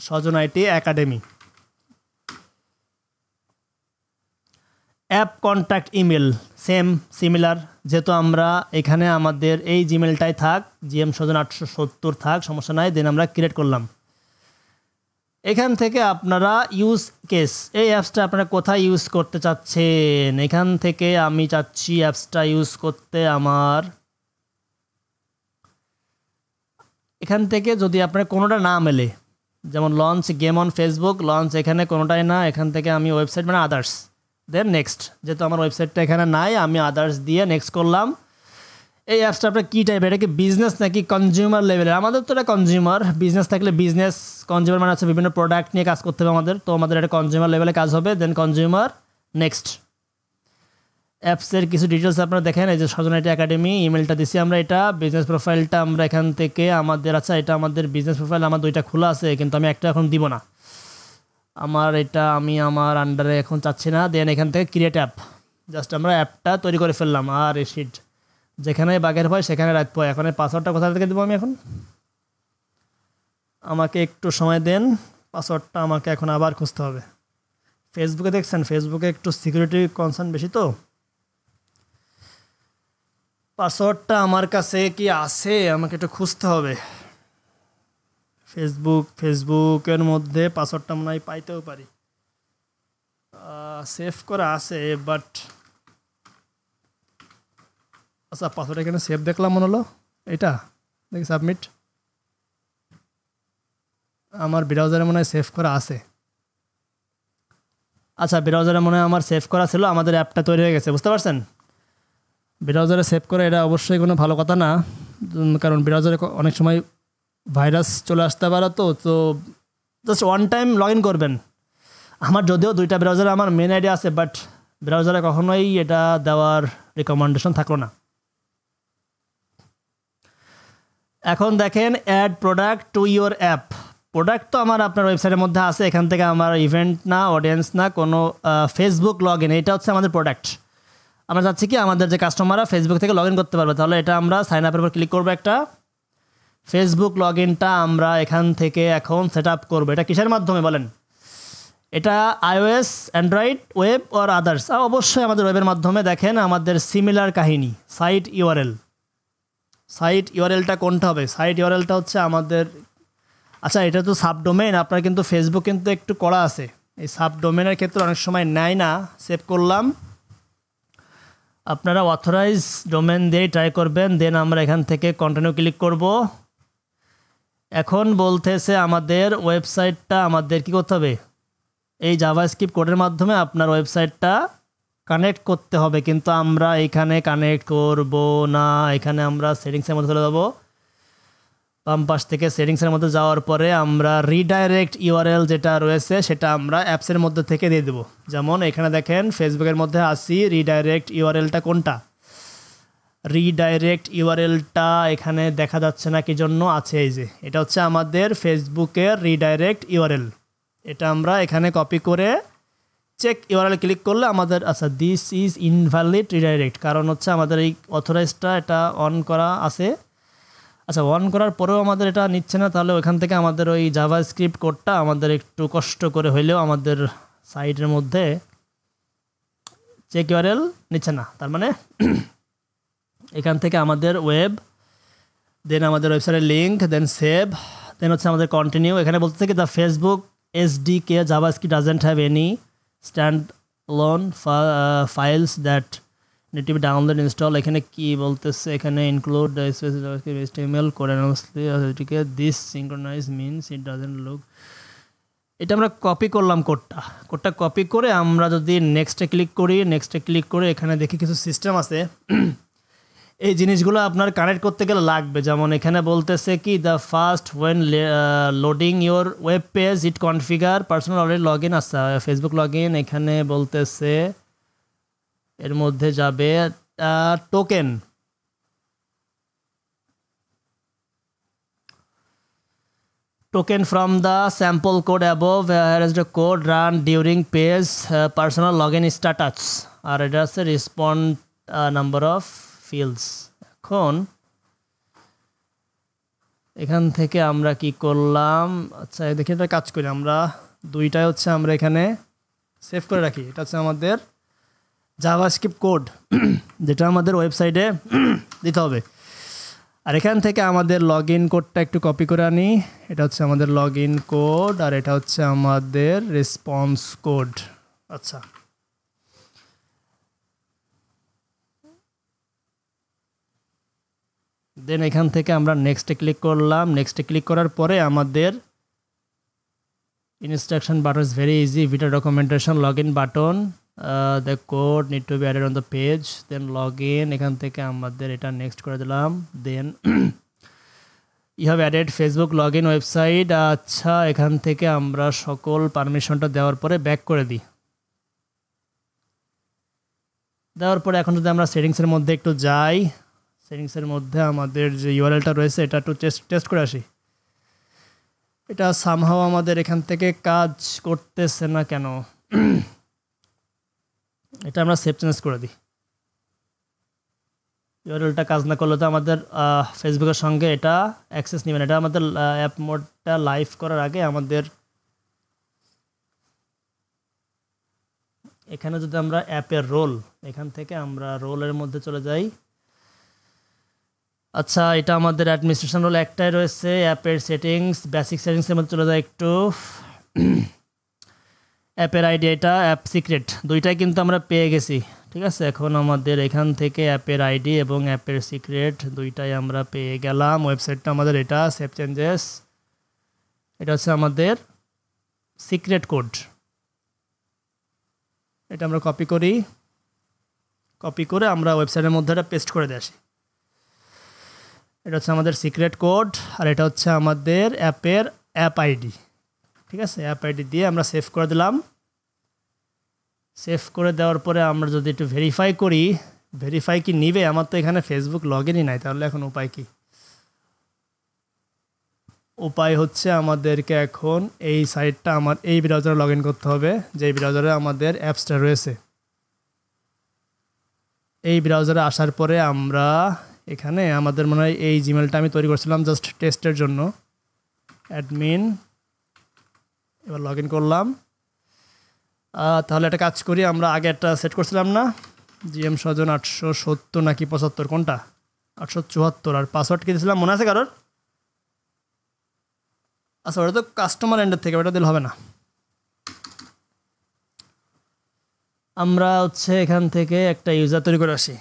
Sajan IT academy. App contact email same similar, যেহেতু আমরা এখানে আমাদের এই জিমেলটাই থাক, gmsojan870 থাক, সমস্যা নাই। দেন আমরা ক্রিয়েট করলাম। এখান থেকে আপনারা ইউজ কেস, এই অ্যাপসটা আপনারা কোথায় ইউজ করতে চাচ্ছেন, এখান থেকে আমি চাচ্ছি অ্যাপসটা ইউজ করতে আমার এখান থেকে, যদি আপনার কোনোটা না মেলে, যেমন launch game on Facebook, launch এখানে কোনোটাই না, এখান থেকে আমি ওয়েবসাইট মানে আদার্স, দেন নেক্সট। যেহেতু আমার ওয়েবসাইটটা এখানে নাই, আমি আদার্স দিয়ে নেক্সট করলাম। এই অ্যাপসটা আপনার কী টাইপের, এটা কি বিজনেস নাকি কনজিউমার লেভেলের? আমাদের তো এটা কনজিউমার। বিজনেস থাকলে বিজনেস, কনজিউমার মানে হচ্ছে বিভিন্ন প্রোডাক্ট নিয়ে কাজ করতে হবে আমাদের, তো আমাদের এটা কনজিউমার লেভেলে কাজ হবে। দেন কনজিউমার, নেক্সট। অ্যাপসের কিছু ডিটেলস আপনারা দেখেন, এই যে সজন আইটি একাডেমি, ইমেলটা দিছি আমরা। এটা বিজনেস প্রোফাইলটা আমরা এখান থেকে আমাদের, আচ্ছা এটা আমাদের বিজনেস প্রোফাইল, আমার দুইটা খোলা আছে, কিন্তু আমি একটা এখন দিব না, আমার এটা আমি আমার আন্ডারে এখন চাচ্ছি না। দেন এখান থেকে ক্রিয়েট অ্যাপ, জাস্ট আমরা অ্যাপটা তৈরি করে ফেললাম। আর শিট, যেখানে বাগের ভয় সেখানে রাখবো। এখন এই পাসওয়ার্ডটা কোথা থেকে দেবো আমি এখন? আমাকে একটু সময় দেন, পাসওয়ার্ডটা আমাকে এখন আবার খুঁজতে হবে। ফেসবুকে দেখছেন, ফেসবুকে একটু সিকিউরিটি কনসার্ন বেশি, তো পাসওয়ার্ডটা আমার কাছে কি আছে আমাকে একটু খুঁজতে হবে। ফেসবুকের মধ্যে পাসওয়ার্ডটা মনে হয় পাইতেও পারি, সেভ করা আছে, বাট আচ্ছা পাসওয়ার্ড এখানে সেভ দেখলাম মনে হলো, এটা দেখি সাবমিট। আমার ব্রাউজারে মনে হয় সেভ করা আছে। আচ্ছা, ব্রাউজারে মনে হয় আমার সেভ করা ছিল, আমাদের অ্যাপটা তৈরি হয়ে গেছে, বুঝতে পারছেন। ব্রাউজারে সেভ করা এটা অবশ্যই কোনো ভালো কথা না, কারণ ব্রাউজারে অনেক সময় ভাইরাস চলে আসতে পারে। তো just one time log in করবেন। আমার যদিও দুইটা ব্রাউজারে আমার মেন আইডি আছে, বাট ব্রাউজারে কখনোই এটা দেওয়ার রিকমেন্ডেশন থাকলো না। এখন দেখেন add product to your app. Product তো আমার আপনার ওয়েবসাইটের মধ্যে আছে, এখান থেকে আমার ইভেন্ট না, অডিয়েন্স না, কোনো ফেসবুক লগ ইন, এটা হচ্ছে আমাদের প্রোডাক্ট। আমরা চাচ্ছি কি আমাদের যে কাস্টমাররা ফেসবুক থেকে লগ ইন করতে পারবে, তাহলে এটা আমরা সাইন আপের উপর ক্লিক করবো। একটা ফেসবুক লগ ইনটা আমরা এখান থেকে এখন সেট আপ করবো। এটা কিসের মাধ্যমে বলেন? এটা iOS, Android, web or others? অবশ্যই আমাদের ওয়েবের মাধ্যমে। দেখেন আমাদের সিমিলার কাহিনী, সাইট ইউআরএল। সাইট ইউআরএলটা কোনটা হবে? সাইট ইউআরএলটা হচ্ছে আমাদের, আচ্ছা এটা তো সাবডোমেইন, আপনার কিন্তু ফেসবুক কিন্তু একটু করা আছে, এই সাবডোমেইনের ক্ষেত্রে অনেক সময় নেয় না। সেভ করলাম, আপনারা অথরাইজ ডোমেন দিয়ে ট্রাই করবেন। দেন আমরা এখান থেকে কন্টিনিউ ক্লিক করব। এখন বলতেছে আমাদের ওয়েবসাইটটা আমাদের কী করতে হবে, এই জাভাস্ক্রিপ্ট কোডের মাধ্যমে আপনার ওয়েবসাইটটা কানেক্ট করতে হবে, কিন্তু আমরা এখানে কানেক্ট করব না। এখানে আমরা সেটিংসের মধ্যে চলে যাব। বাম পাশ থেকে সেটিংসের মধ্যে যাওয়ার পরে আমরা রিডাইরেক্ট ইউআরএল যেটা রয়েছে সেটা আমরা অ্যাপসের মধ্যে থেকে দিয়ে দেবো। যেমন এখানে দেখেন ফেসবুকের মধ্যে আসি, রিডাইরেক্ট ইউআরএলটা কোনটা? রিডাইরেক্ট ইউআরএলটা এখানে দেখা যাচ্ছে না কি জন্য আছে, এই যে এটা হচ্ছে আমাদের ফেসবুকের রিডাইরেক্ট ইউআরএল। এটা আমরা এখানে কপি করে চেক ইউআরএল ক্লিক করলে আমাদের আচ্ছা দিস ইজ ইনভ্যালিড রিডাইরেক্ট, কারণ হচ্ছে আমাদের এই অথরাইজটা এটা অন করা আছে। আচ্ছা অন করার পরেও আমাদের এটা নিচ্ছে না, তাহলে ওইখান থেকে আমাদের ওই জাভাস্ক্রিপ্ট কোডটা আমাদের একটু কষ্ট করে হইলেও আমাদের সাইটের মধ্যে চেক ইউআরএল নিচ্ছে না। তার মানে এখান থেকে আমাদের ওয়েব, দেন আমাদের ওয়েবসাইটের লিঙ্ক, দেন সেভ, দেন হচ্ছে আমাদের কন্টিনিউ। এখানে বলতে কি the Facebook SDK JavaScript doesn't have any standalone files that need to be download install. এখানে কি বলতেছে, এখানে ইনক্লুড HTML কোড অ্যানালিসিস এটিকে this synchronize means it doesn't look. এটা আমরা কপি করলাম কোডটা কপি করে আমরা যদি নেক্সটে ক্লিক করি, এখানে দেখি কিছু সিস্টেম আছে এই জিনিসগুলো আপনার কানেক্ট করতে গেলে লাগবে। যেমন এখানে বলতেছে কি the first when loading your web page it configure personal already log in. আচ্ছা ফেসবুক লগ ইন, এখানে বলতেছে এর মধ্যে যাবে token, token from the sample code above, here is the code run during page personal login status, আর এটা আছে respond number of fields. এখন এখান থেকে আমরা কি করলাম, আচ্ছা দেখি এটা কাজ করি আমরা, দুইটাই হচ্ছে আমরা এখানে সেভ করে রাখি। এটা হচ্ছে আমাদের জাভাস্ক্রিপ্ট কোড যেটা আমাদের ওয়েবসাইটে দিতে হবে। আর এখান থেকে আমাদের লগ ইন কোডটা একটু কপি করে আনি, এটা হচ্ছে আমাদের লগ ইন কোড, আর এটা হচ্ছে আমাদের রেসপন্স কোড। আচ্ছা দেন এখান থেকে আমরা নেক্সটে ক্লিক করলাম। নেক্সটে ক্লিক করার পরে আমাদের instruction button is very easy, video documentation, log in button, the code need to be added on the page, then log in. এখান থেকে আমাদের এটা নেক্সট করে দিলাম। Then you have added Facebook log in website. আচ্ছা এখান থেকে আমরা সকল পারমিশনটা দেওয়ার পরে ব্যাক করে দিই। দেওয়ার পরে এখন যদি আমরা সেটিংসের মধ্যে একটু যাই, সেটিংসের মধ্যে আমাদের যে ইউআরএলটা রয়েছে এটা একটু টেস্ট করে আসি। এটা সামহাও আমাদের এখান থেকে কাজ করতেছে না কেন, এটা আমরা সেভ চেঞ্জ করে দিই। ইউআরএলটা কাজ না করলে তো আমাদের ফেসবুকের সঙ্গে এটা অ্যাক্সেস নেবে না। এটা আমাদের অ্যাপ মোডটা লাইভ করার আগে আমাদের এখানে যদি আমরা অ্যাপের রোল, এখান থেকে আমরা রোলের মধ্যে চলে যাই। আচ্ছা এটা আমাদের অ্যাডমিনিস্ট্রেশন রোল একটাই রয়েছে, অ্যাপের সেটিংস, বেসিক সেটিংসের মধ্যে চলে যায় একটু। অ্যাপের আইডি, এটা অ্যাপ সিক্রেট, দুইটাই কিন্তু আমরা পেয়ে গেছি, ঠিক আছে। এখন আমাদের এখান থেকে অ্যাপের আইডি এবং অ্যাপের সিক্রেট দুইটাই আমরা পেয়ে গেলাম। ওয়েবসাইটটা আমাদের এটা, সেভ চেঞ্জেস, এটা হচ্ছে আমাদের সিক্রেট কোড। এটা আমরা কপি করে আমরা ওয়েবসাইটের মধ্যে এটা পেস্ট করে দিয়ে আসি। এটা হচ্ছে আমাদের সিক্রেট কোড, আর এটা হচ্ছে আমাদের অ্যাপের অ্যাপ আইডি, ঠিক আছে। অ্যাপ আইডি দিয়ে আমরা সেভ করে দিলাম। সেভ করে দেওয়ার পরে আমরা যদি একটু ভেরিফাই করি, ভেরিফাই কি নিবে? আমার তো এখানে ফেসবুক লগ ইনই নাই, তাহলে এখন উপায় কি? উপায় হচ্ছে আমাদেরকে এখন এই সাইটটা আমার এই ব্রাউজারে লগ ইন করতে হবে, যেই ব্রাউজারে আমাদের অ্যাপসটা রয়েছে। এই ব্রাউজারে আসার পরে আমরা এখানে আমাদের মনে হয় এই জিমেলটা আমি তৈরি করছিলাম জাস্ট টেস্টের জন্য, অ্যাডমিন। এবার লগ ইন করলাম। তাহলে একটা কাজ করি, আমরা আগে একটা সেট করছিলাম না, জিএম সজন 870 নাকি 75, কোনটা? 874। আর পাসওয়ার্ড কি দিয়েছিলাম মনে আছে কারোর? আচ্ছা ওটা তো কাস্টমার এন্ডের থেকে, ওটা দিলে হবে না। আমরা হচ্ছে এখান থেকে একটা ইউজার তৈরি করে আসি।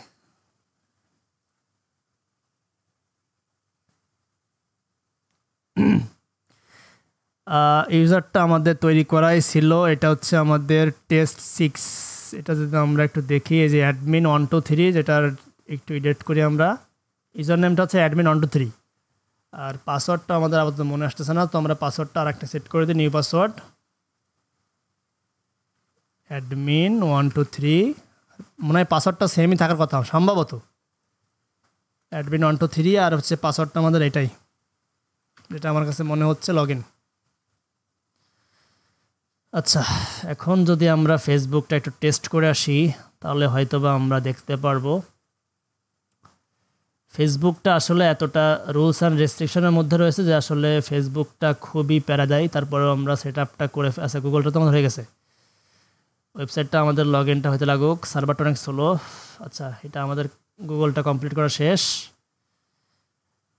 ইউজারটা আমাদের তৈরি করাই ছিল, এটা হচ্ছে আমাদের টেস্ট 6। এটা যদি আমরা একটু দেখি, এই যে অ্যাডমিন 123, যেটার একটু এডিট করি আমরা, ইউজার নেমটা হচ্ছে অ্যাডমিন 123, আর পাসওয়ার্ডটা আমাদের আপাতত মনে আসতেছে না, তো আমরা পাসওয়ার্ডটা আর একটা সেট করে দিই, নিউ পাসওয়ার্ড অ্যাডমিন 123। মনে হয় পাসওয়ার্ডটা সেমই থাকার কথা সম্ভবত, অ্যাডমিন 123 আর হচ্ছে পাসওয়ার্ডটা আমাদের এটাই, যেটা আমার কাছে মনে হচ্ছে লগ ইন। আচ্ছা, এখন যদি আমরা ফেসবুকটা একটু টেস্ট করে আসি তাহলে হয়তোবা আমরা দেখতে পারবো ফেসবুকটা আসলে এতটা রুলস অ্যান্ড রেস্ট্রিকশনের মধ্যে রয়েছে যে আসলে ফেসবুকটা খুবই প্যারা দেয়। তারপরেও আমরা সেট আপটা করে, আচ্ছা গুগলটা তো আমাদের হয়ে গেছে, ওয়েবসাইটটা আমাদের লগ ইনটা হতে লাগুক, সার্ভারটা অনেক স্লো। আচ্ছা, এটা আমাদের গুগলটা কমপ্লিট করা শেষ।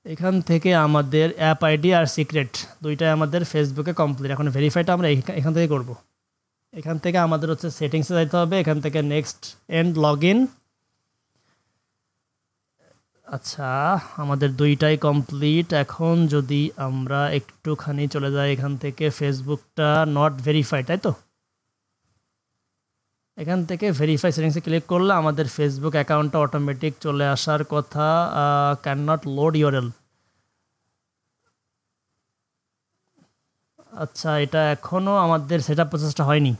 এখান থেকে আমাদের অ্যাপ আইডি আর সিক্রেট দুইটাই আমাদের ফেসবুকে কমপ্লিট। এখন ভেরিফাইটা আমরা এখান থেকে করব। এখান থেকে আমাদের হচ্ছে সেটিংসে যাইতে হবে, এখান থেকে নেক্সট এন্ড লগ ইন। আচ্ছা, আমাদের দুইটাই কমপ্লিট। এখন যদি আমরা একটুখানি চলে যাই এখান থেকে, ফেসবুকটা নট ভেরিফাইড, তাই তো? এখান থেকে ভেরিফাই সেটিংসে ক্লিক করলে আমাদের ফেসবুক অ্যাকাউন্টটা অটোমেটিক চলে আসার কথা। Can not load URL. আচ্ছা, এটা এখনও আমাদের সেট আপ প্রসেসটা হয়নি।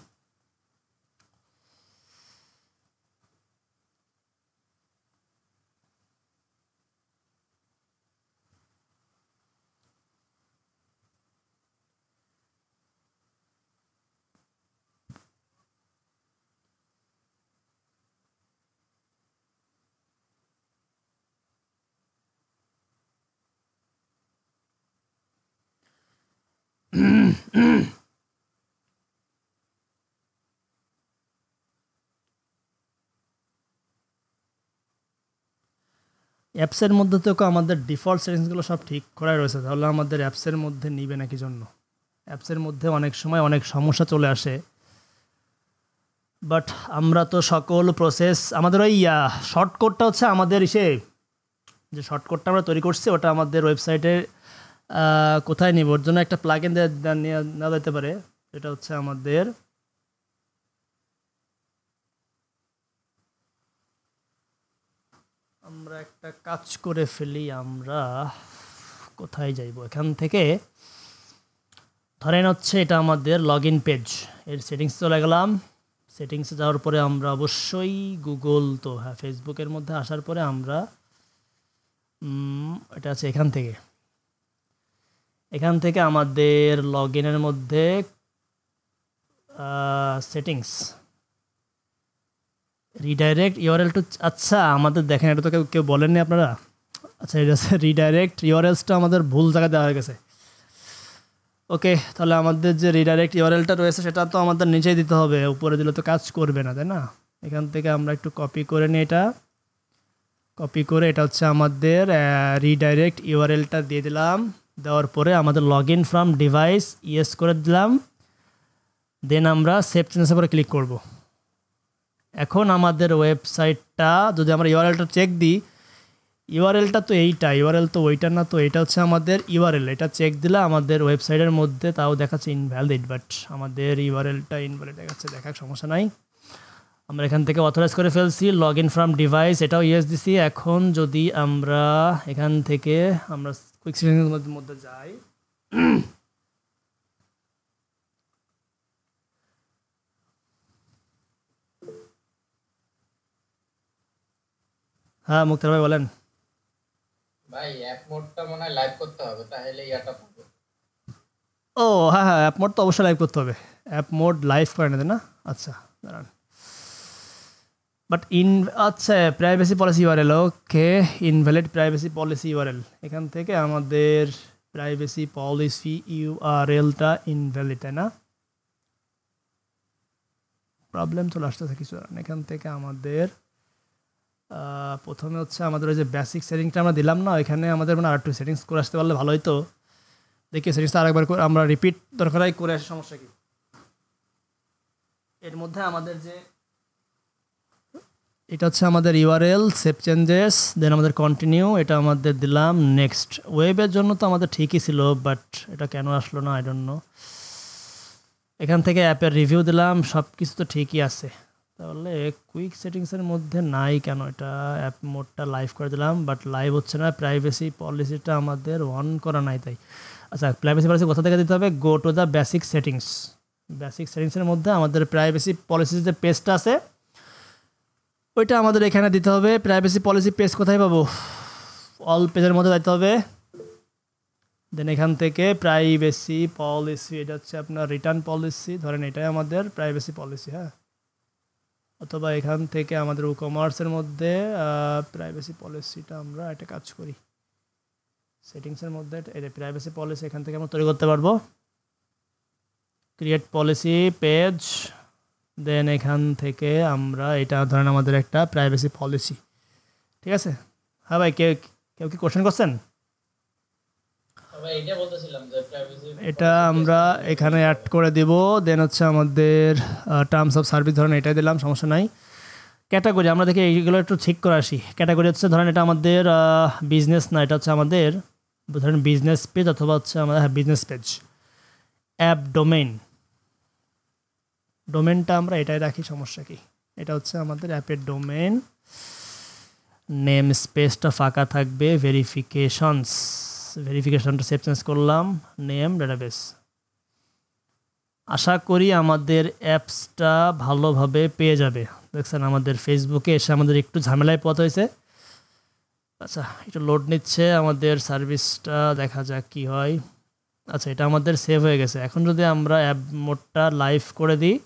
অ্যাপসের মধ্যে তো আমাদের ডিফল্ট সেটিংসগুলো সব ঠিক করাই রয়েছে, তাহলে আমাদের অ্যাপসের মধ্যে নিবে নাকি জন্য? অ্যাপসের মধ্যে অনেক সময় অনেক সমস্যা চলে আসে, বাট আমরা তো সকল প্রসেস, আমাদের ওই শর্টকটটা হচ্ছে আমাদের যে শর্টকটটা আমরা তৈরি করছি ওটা আমাদের ওয়েবসাইটে কোথায় নিব, ওর জন্য একটা প্লাগইন নেওয়া যেতে পারে। এটা হচ্ছে আমাদের আমরা একটা কাজ করে ফেলি। আমরা কোথায় যাইব? এখান থেকে ধরেন হচ্ছে এটা আমাদের লগ ইন পেজ, এর সেটিংস চলে গেলাম। সেটিংসে যাওয়ার পরে আমরা অবশ্যই গুগল, তো হ্যাঁ ফেসবুকের মধ্যে আসার পরে আমরা এটা আছে এখান থেকে আমাদের লগ ইনের মধ্যে সেটিংস রিডাইরেক্ট ইউআরএল টু, আচ্ছা আমাদের দেখেন এটা তো কেউ বলেননি আপনারা। আচ্ছা, এটা আছে রিডাইরেক্ট ইউআরএলসটা আমাদের ভুল জায়গায় দেওয়া হয়ে গেছে। ওকে, তাহলে আমাদের যে রিডাইরেক্ট ইউআরএলটা রয়েছে সেটা তো আমাদের নিচেই দিতে হবে, উপরে দিলে তো কাজ করবে না, তাই না? এখান থেকে আমরা একটু কপি করে নিই, এটা কপি করে এটা হচ্ছে আমাদের রিডাইরেক্ট ইউআরএলটা দিয়ে দিলাম। দেওয়ার পরে আমাদের log in from device yes করে দিলাম, দেন আমরা সেভ চেঞ্জেসের পরে ক্লিক করব। এখন আমাদের ওয়েবসাইটটা যদি আমরা ইউআরএলটা চেক দিই, ইউআরএলটা তো এইটা, ইউআরএল তো ওইটা না, তো এটা হচ্ছে আমাদের ইউআরএল। এটা চেক দিলে আমাদের ওয়েবসাইটের মধ্যে তাও দেখাচ্ছে ইনভ্যালিড, বাট আমাদের ইউআরএলটা ইনভ্যালিড দেখাচ্ছে, দেখার সমস্যা নাই। আমরা এখান থেকে অথরাইজ করে ফেলছি, লগ ইন ফ্রম ডিভাইস এটাও ইয়েস দিছি। এখন যদি আমরা এখান থেকে আমরা কুইক সেটিংসের মধ্যে যাই, হ্যাঁ মুক্তার ভাই বলেন। ভাই অ্যাপ মোডটা মনে হয় লাইভ করতে হবে, তাহলে ইয়াটা পাবো। ও হ্যাঁ, অ্যাপ মোড তো অবশ্যই লাইভ করতে হবে। অ্যাপ মোড লাইভ করে না, তাই না? আচ্ছা দাঁড়ান, বাট আচ্ছা প্রাইভেসি পলিসি ইউআরএল, ওকে ইনভ্যালিড প্রাইভেসি পলিসি ইউআরএল। এখান থেকে আমাদের প্রাইভেসি পলিসি ইউআরএলটা ইনভ্যালিড, তাই না? প্রবলেম চলে আসতেছে কিছু। এখান থেকে আমাদের প্রথমে হচ্ছে আমাদের ওই যে বেসিক সেটিংসটা আমরা দিলাম না, এখানে আমাদের মানে আর একটু সেটিংস করে আসতে পারলে ভালো হতো। দেখি সেটিংসটা আরেকবার আমরা রিপিট দরকারাই করে আসে, সমস্যা কি? এর মধ্যে আমাদের যে এটা হচ্ছে আমাদের ইউআরএল, সেভ চেঞ্জেস, দেন আমাদের কন্টিনিউ, এটা আমাদের দিলাম নেক্সট। ওয়েবের জন্য তো আমাদের ঠিকই ছিল, বাট এটা কেন আসলো না আই ডোন্ট নো। এখান থেকে অ্যাপের রিভিউ দিলাম, সব কিছু তো ঠিকই আছে, তাহলে কুইক সেটিংসের মধ্যে নাই কেন? এটা অ্যাপ মোডটা লাইভ করে দিলাম, বাট লাইভ হচ্ছে না। প্রাইভেসি পলিসিটা আমাদের অন করা নাই, তাই। আচ্ছা, প্রাইভেসি পলিসি কোথা থেকে দিতে হবে? Go to the basic settings. Basic সেটিংসের মধ্যে আমাদের প্রাইভেসি পলিসির যে পেজটা আছে ওইটা আমাদের এখানে দিতে হবে। প্রাইভেসি পলিসি পেজ কোথায় পাবো? অল পেজের মধ্যে যাইতে হবে। দেন এখান থেকে প্রাইভেসি পলিসি, এটা হচ্ছে আপনার রিটার্ন পলিসি, ধরেন এটাই আমাদের প্রাইভেসি পলিসি, হ্যাঁ। অথবা এখান থেকে আমাদের কমার্সের মধ্যে প্রাইভেসি পলিসিটা আমরা একটা কাজ করি, সেটিংসের মধ্যে এটা প্রাইভেসি পলিসি এখান থেকে আমরা তৈরি করতে পারবো। ক্রিয়েট পলিসি পেজ, দেন এখান থেকে আমরা এটা ধরেন আমাদের একটা প্রাইভেসি পলিসি, ঠিক আছে। হ্যাঁ ভাই, কেউ কি কোশ্চেন করছেন? এটা আমরা এখানে অ্যাড করে দেব। দেন হচ্ছে আমাদের টার্মস অফ সার্ভিস, ধরেন এটাই দিলাম, সমস্যা নাই। ক্যাটাগরি আমরা দেখি এইগুলো একটু ঠিক করে আসি। ক্যাটাগরি হচ্ছে ধরেন এটা আমাদের বিজনেস না, এটা হচ্ছে আমাদের ধরেন বিজনেস পেজ অথবা হচ্ছে আমাদের বিজনেস পেজ। অ্যাপ ডোমেইন, ডোমেনটা আমরা এটাই রাখি, সমস্যা কি। এটা হচ্ছে আমাদের অ্যাপের ডোমেন। নেম স্পেসটা ফাঁকা থাকবে। ভেরিফিকেশনটা সেভ চেঞ্জ করলাম, নেম ডেটাবেস। আশা করি আমাদের অ্যাপসটা ভালোভাবে পেয়ে যাবে। দেখছেন আমাদের ফেসবুকে এসে আমাদের একটু ঝামেলায় পথ হয়েছে। আচ্ছা, একটু লোড নিচ্ছে আমাদের সার্ভিসটা, দেখা যাক কি হয়। আচ্ছা, এটা আমাদের সেভ হয়ে গেছে। এখন যদি আমরা অ্যাপ মোডটা লাইভ করে দিই,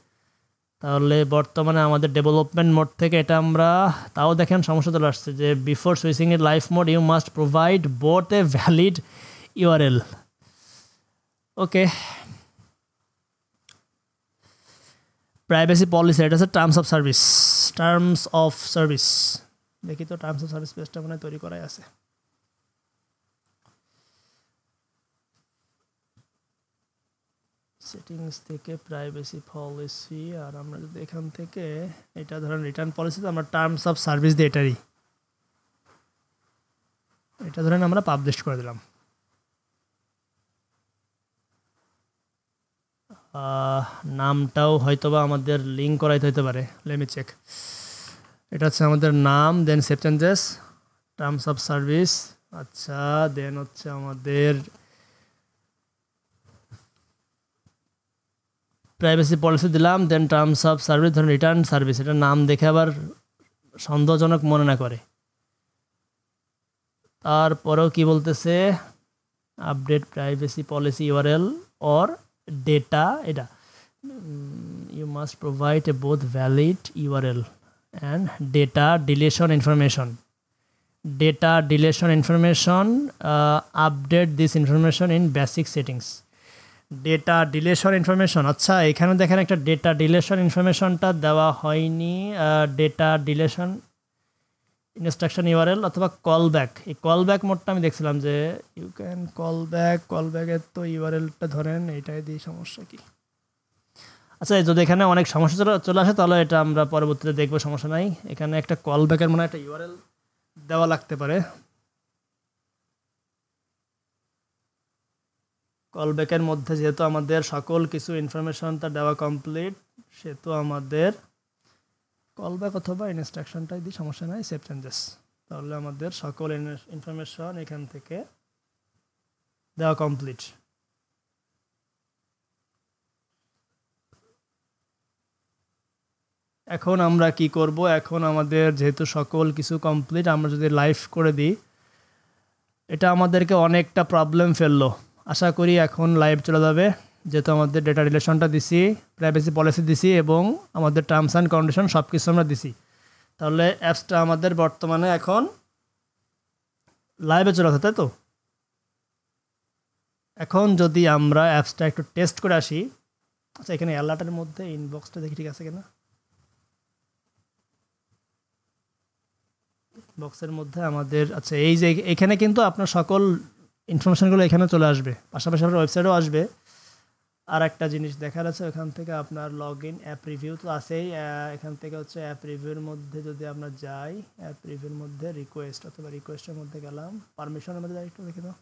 তাহলে বর্তমানে আমাদের ডেভেলপমেন্ট মোড থেকে এটা আমরা, তাও দেখেন সমস্যা চলে আসছে যে বিফোর সুইচিং এর live mode you must provide both a valid URL. Okay, privacy policy, এটা হচ্ছে terms of service. Terms of service দেখি তো, টার্মস অফ সার্ভিস পেজটা মনে হয় তৈরি করাই আছে। সেটিংস থেকে প্রাইভেসি পলিসি, আর আমরা যদি এখান থেকে এটা ধরেন রিটার্ন পলিসি, আমরা টার্মস অফ সার্ভিস দিয়ে এটা ধরেন আমরা পাবলিশ করে দিলাম। নামটাও হয়তোবা আমাদের লিঙ্ক করাইতে হতে পারে, লেট মি চেক। এটা হচ্ছে আমাদের নাম, then save changes, terms of service. আচ্ছা, দেন হচ্ছে আমাদের প্রাইভেসি পলিসি দিলাম, দেন টার্মস অফ সার্ভিস, ধরুন রিটার্ন সার্ভিস। এটা নাম দেখে আবার সন্দেহজনক মনে না করে। তারপরেও কি বলতেছে, update privacy policy URL or data, এটা you must provide a both valid URL and data deletion information. Data deletion information, update this information in basic settings. Data deletion information, আচ্ছা এখানে দেখেন একটা ডেটা ডিলেশন ইনফরমেশনটা দেওয়া হয়নি। Data deletion instruction URL অথবা call back, এই call back মোডটা আমি দেখছিলাম যে ইউ ক্যান কল ব্যাকের তো ইউআরএলটা ধরেন এইটাই দিই, সমস্যা কি। আচ্ছা, যদি এখানে অনেক সমস্যা চলে আসে তাহলে এটা আমরা পরবর্তীতে দেখবো, সমস্যা নাই। এখানে একটা কল ব্যাকের মনে হয় একটা ইউআরএল দেওয়া লাগতে পারে। কলব্যাকের মধ্যে যেহেতু আমাদের সকল কিছু ইনফরমেশনটা দেওয়া কমপ্লিট, সেহেতু আমাদের কলব্যাক অথবা ইনস্ট্রাকশনটাই দিই, সমস্যা নাই, সেভ চেঞ্জেস। তাহলে আমাদের সকল ইনফরমেশন এখান থেকে দেওয়া কমপ্লিট। এখন আমরা কি করব, এখন আমাদের যেহেতু সকল কিছু কমপ্লিট, আমরা যদি লাইভ করে দিই, এটা আমাদেরকে অনেকটা প্রবলেম ফেললো। আশা করি এখন লাইভ চলে যাবে, যেহেতু আমাদের ডেটা রিলেশনটা দিছি, প্রাইভেসি পলিসি দিছি এবং আমাদের টার্মস অ্যান্ড কন্ডিশন সব কিছু আমরা দিছি। তাহলে অ্যাপসটা আমাদের বর্তমানে এখন লাইভে চলে আসে, তাই তো। এখন যদি আমরা অ্যাপসটা একটু টেস্ট করে আসি। আচ্ছা, এখানে অ্যালার্টের মধ্যে ইনবক্সটা দেখি ঠিক আছে কিনা। বক্সের মধ্যে আমাদের, আচ্ছা এই যে এখানে কিন্তু আপনার সকল ইনফরমেশনগুলো এখানে চলে আসবে, পাশাপাশি আপনার ওয়েবসাইটেও আসবে। আর একটা জিনিস দেখার আছে, ওখান থেকে আপনার লগ ইন অ্যাপ রিভিউ তো আছেই। এখান থেকে হচ্ছে অ্যাপ রিভিউর মধ্যে যদি আমরা যাই, অ্যাপ রিভিউর মধ্যে রিকোয়েস্ট অথবা রিকোয়েস্টের মধ্যে গেলাম, পারমিশনের মধ্যে যাই, একটু দেখে দাও।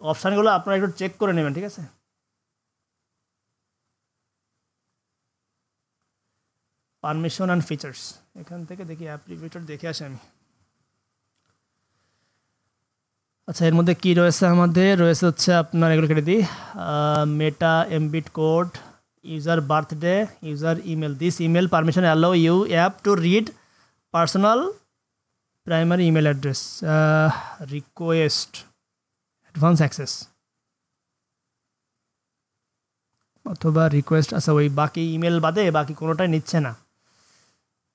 অপশানগুলো আপনারা একটু চেক করে নেবেন, ঠিক আছে। পারমিশন অ্যান্ড ফিচার্স, এখান থেকে দেখি অ্যাপ রিভিউটা দেখে আসি আমি। আচ্ছা, এর মধ্যে কি রয়েছে, আমাদের রয়েছে হচ্ছে আপনার, এগুলো কেটে দিই, meta embed code, user birthday, user email. This email permission allow you app to read personal primary email address, request advance access অথবা রিকোয়েস্ট। আচ্ছা, ওই বাকি ইমেল বাদে বাকি কোনোটাই নিচ্ছে না।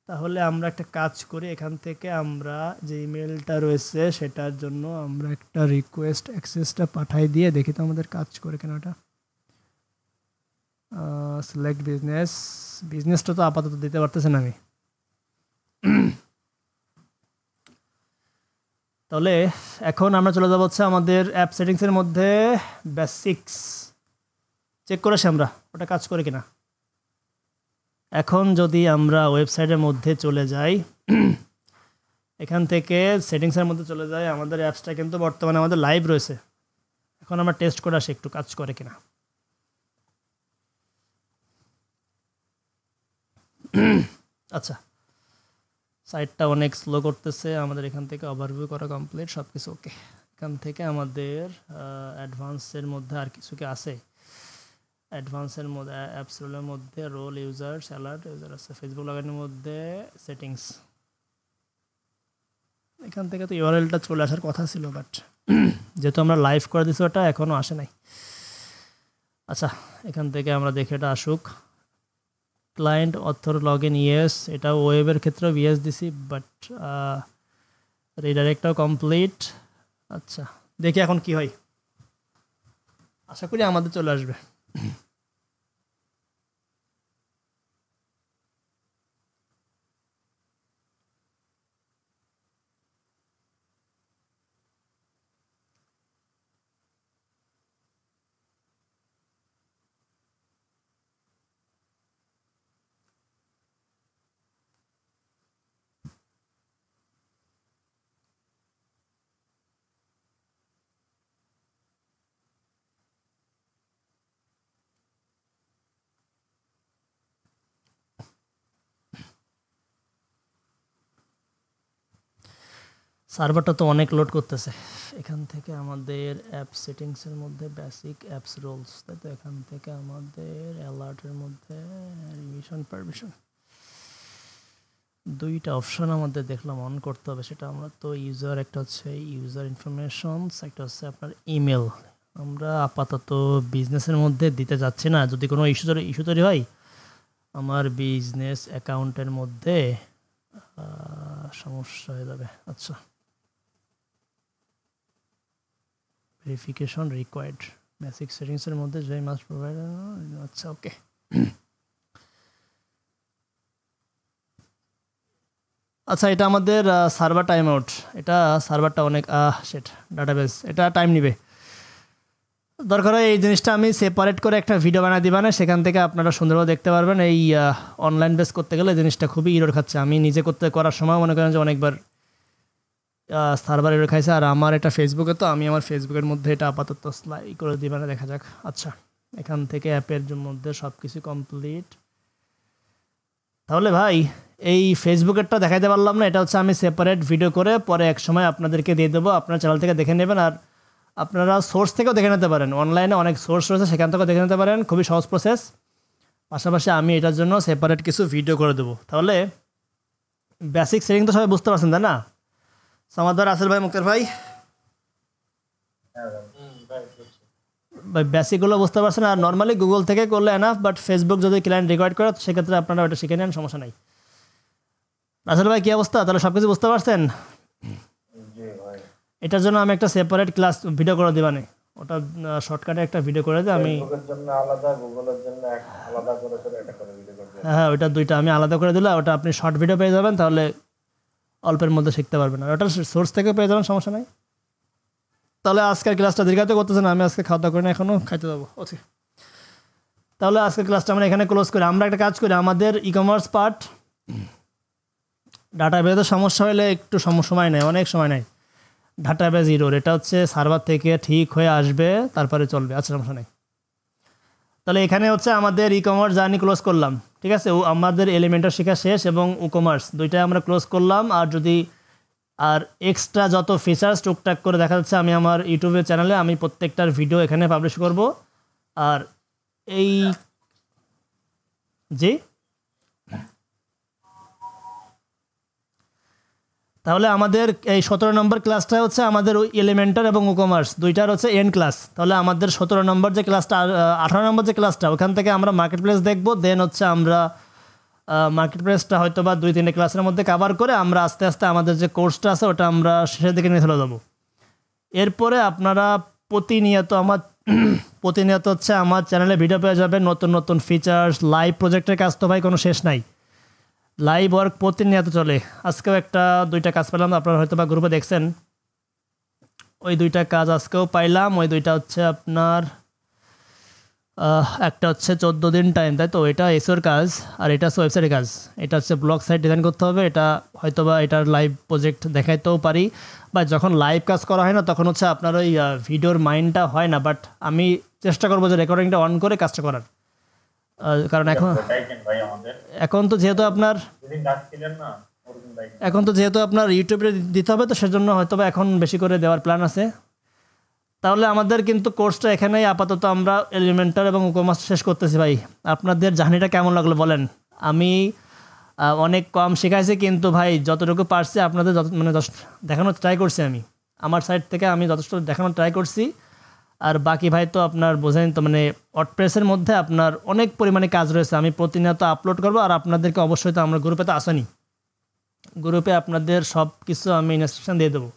তাহলে আমরা একটা কাজ করি, এখান থেকে আমরা যে ইমেলটা রয়েছে সেটার জন্য আমরা একটা রিকোয়েস্ট অ্যাক্সেসটা পাঠাই দিয়ে দেখি তো আমাদের কাজ করে কেন এটা। সিলেক্ট বিজনেসটা তো আপাতত দিতে পারতেছেন আমি। তাহলে এখন আমরা চলে যাবো হচ্ছে আমাদের অ্যাপ সেটিংসের মধ্যে বেসিক্স চেক করেছি আমরা ওটা কাজ করে কিনা। এখন যদি আমরা ওয়েবসাইটের মধ্যে চলে যাই, এখান থেকে সেটিংসের মধ্যে চলে যাই, আমাদের অ্যাপসটা কিন্তু বর্তমানে আমাদের লাইভ রয়েছে। এখন আমরা টেস্ট করে আসি একটু কাজ করে কিনা। আচ্ছা, সাইটটা অনেক স্লো করতেছে আমাদের। এখান থেকে ওভারভিউ করা কমপ্লিট, সব কিছু ওকে। এখান থেকে আমাদের অ্যাডভান্সের মধ্যে আর কিছু কি আছে? অ্যাডভান্সের মধ্যে অ্যাপস রোলের মধ্যে রোল ইউজার অ্যালার্ট ইউজার আছে, ফেসবুক লগইনের মধ্যে সেটিংস। এখান থেকে তো ইউআরএলটা চলে আসার কথা ছিল, বাট যেহেতু আমরা লাইভ করে দিছি ওটা এখনও আসে নাই। আচ্ছা, এখান থেকে আমরা দেখে এটা আসুক। Client author log in yes, এটা ওয়েবের ক্ষেত্রেও ইয়েস দিছি, বাট রিডাইরেক্টটাও কমপ্লিট। আচ্ছা, দেখি এখন কি হয়। আশা করি আমাদের চলে আসবে। সার্ভারটা তো অনেক লোড করতেছে। এখান থেকে আমাদের অ্যাপ সেটিংসের মধ্যে বেসিক অ্যাপস রোলস, তাই তো এখান থেকে আমাদের অ্যালার্টের মধ্যে রিমিশন পারমিশন দুইটা অপশন আমাদের দেখলাম অন করতে হবে। সেটা আমরা তো ইউজার, একটা হচ্ছে ইউজার ইনফরমেশনস, একটা হচ্ছে আপনার ইমেল। আমরা আপাতত বিজনেসের মধ্যে দিতে যাচ্ছি না, যদি কোনো ইস্যু তৈরি হয় আমার বিজনেস অ্যাকাউন্টের মধ্যে সমস্যা হয়ে যাবে। আচ্ছা, ভেরিফিকেশন রিকোয়ার্ড বেসিক সেটিংসের মধ্যে যে মাস্ট প্রোভাইড। আচ্ছা, ওকে। আচ্ছা, এটা আমাদের সার্ভার টাইম আউট। এটা সার্ভারটা অনেক সেট ডাটাবেস, এটা টাইম নিবে। দরকার হয় এই জিনিসটা আমি সেপারেট করে একটা ভিডিও বানিয়ে দিবা না, সেখান থেকে আপনারা সুন্দরভাবে দেখতে পারবেন। এই অনলাইন বেস করতে গেলে জিনিসটা খুবই ইরর খাচ্ছে। আমি নিজে করার সময় মনে করেন যে অনেকবার সার্ভার এরর খাইছে। আর আমার এটা ফেসবুকে, তো আমি আমার ফেসবুকের মধ্যে এটা আপাতত স্লাই করে দিবা না, দেখা যাক। আচ্ছা, এখান থেকে অ্যাপের মধ্যে সব কিছু কমপ্লিট। তাহলে ভাই এই ফেসবুকেরটা দেখাইতে পারলাম না, এটা হচ্ছে আমি সেপারেট ভিডিও করে পরে এক সময় আপনাদেরকে দিয়ে দেবো, আপনার চ্যানেল থেকে দেখে নেবেন। আর আপনারা সোর্স থেকেও দেখে নিতে পারেন, অনলাইনে অনেক সোর্স রয়েছে, সেখান থেকেও দেখে নিতে পারেন, খুবই সহজ প্রসেস। পাশাপাশি আমি এটার জন্য সেপারেট কিছু ভিডিও করে দেবো। তাহলে বেসিক সেটিং তো সবাই বুঝতে পারছেন, তাই না? সামাদার, আসেল ভাই, মুক্তার ভাই, বেসিকগুলো বুঝতে পারছেন। আর নর্মালি গুগল থেকে করলে এনাফ, বাট ফেসবুক যদি ক্লায়েন্ট রিকোয়ার্ড করে সেক্ষেত্রে আপনারা ওটা শিখে নেন, সমস্যা নাই। আসেল ভাই, কী অবস্থা? তাহলে সব কিছু বুঝতে পারছেন? এটার জন্য আমি একটা সেপারেট ক্লাস ভিডিও করে দিবা না, ওটা শর্টকাটে একটা ভিডিও করে দিই আমি। হ্যাঁ, ওইটা দুইটা আমি আলাদা করে দিলে ওটা আপনি শর্ট ভিডিও পেয়ে যাবেন, তাহলে অল্পের মধ্যে শিখতে পারবেন। আর ওটা সোর্স থেকে পেয়ে যাবেন, সমস্যা নাই। তাহলে আজকের ক্লাসটা দীর্ঘায়িত করতেছে না, আমি আজকে খাওয়া দাওয়া করি না, এখনও খাইতে যাবো। ওকে, তাহলে আজকের ক্লাসটা আমরা এখানে ক্লোজ করি। আমরা একটা কাজ করি, আমাদের ই কমার্স পার্ট ডাটাবেজে সমস্যা হলে একটু সময় নেয়, অনেক সময় নেয়। ডাটাবেজ ইরোর, এটা হচ্ছে সার্ভার থেকে ঠিক হয়ে আসবে, তারপরে চলবে। আচ্ছা, সমস্যা নেই। তাহলে এখানে হচ্ছে আমাদের ই কমার্স জার্নি ক্লোজ করলাম, ঠিক আছে? আমাদের এলিমেন্টার শেখা শেষ এবং কমার্স দুইটাই আমরা ক্লোজ করলাম। আর যদি আর এক্সট্রা যত ফিচার্স টুকটাক করে দেখা যাচ্ছে, আমি আমার ইউটিউবের চ্যানেলে আমি প্রত্যেকটার ভিডিও এখানে পাবলিশ করব। আর এই জি, তাহলে আমাদের এই 17 নম্বর ক্লাসটা হচ্ছে আমাদের ওই এলিমেন্টার এবং কমার্স দুইটার হচ্ছে এন্ড ক্লাস। তাহলে আমাদের 17 নম্বর যে ক্লাসটা 18 নম্বর যে ক্লাসটা ওখান থেকে আমরা মার্কেট প্লেস দেখবো, দেন হচ্ছে আমরা মার্কেট প্লেসটা হয়তো বা 2-3 ক্লাসের মধ্যে কভার করে আমরা আস্তে আস্তে আমাদের যে কোর্সটা আছে ওটা আমরা শেষের দিকে নিয়ে চলে যাবো। এরপরে আপনারা প্রতিনিয়ত হচ্ছে আমার চ্যানেলে ভিডিও পেয়ে যাবেন, নতুন নতুন ফিচার্স, লাইভ প্রজেক্টের কাজ তো ভাই কোনো শেষ নাই, লাইভ ওয়ার্ক প্রতিনিয়ত চলে। আজকেও 2টা কাজ পেলাম, আপনারা হয়তো বা গ্রুপে দেখছেন, ওই 2টা কাজ আজকেও পাইলাম। ওই 2টা হচ্ছে আপনার একটা হচ্ছে 14 দিন টাইম, তাই তো, এটা এসওর কাজ, আর এটা হচ্ছে ওয়েবসাইটের কাজ। এটা হচ্ছে ব্লগ সাইট ডিজাইন করতে হবে, এটা হয়তো বা এটার লাইভ প্রজেক্ট দেখাইতেও পারি, বা যখন লাইভ কাজ করা হয় না তখন হচ্ছে আপনার ওই ভিডিওর মাইন্ডটা হয় না, বাট আমি চেষ্টা করবো যে রেকর্ডিংটা অন করে কাজটা করার। কারণ এখন তো যেহেতু আপনার ইউটিউবে দিতে হবে, তো সেজন্য হয়তো বা এখন বেশি করে দেওয়ার প্ল্যান আছে। তাহলে আমাদের কিন্তু কোর্সটা এখানেই আপাতত আমরা এলিমেন্টার এবং কমার্স শেষ করতেছি। ভাই আপনাদের জার্নিটা কেমন লাগলো বলেন? আমি অনেক কম শেখাইছি, কিন্তু ভাই যতটুকু পারছি আপনাদের দেখানোর ট্রাই করছি। আমি আমার সাইড থেকে আমি যথেষ্ট দেখানোর ট্রাই করছি। আর বাকি ভাই তো আপনার বোঝেন তো, ওয়ার্ডপ্রেসের মধ্যে আপনার অনেক পরিমাণে কাজ রয়েছে, আমি প্রতিনিয়ত আপলোড করবো। আর আপনাদেরকে অবশ্যই তো আমরা গ্রুপে তো আসেনি, গ্রুপে আপনাদের সব কিছু আমি ইনস্ট্রাকশন দিয়ে দেবো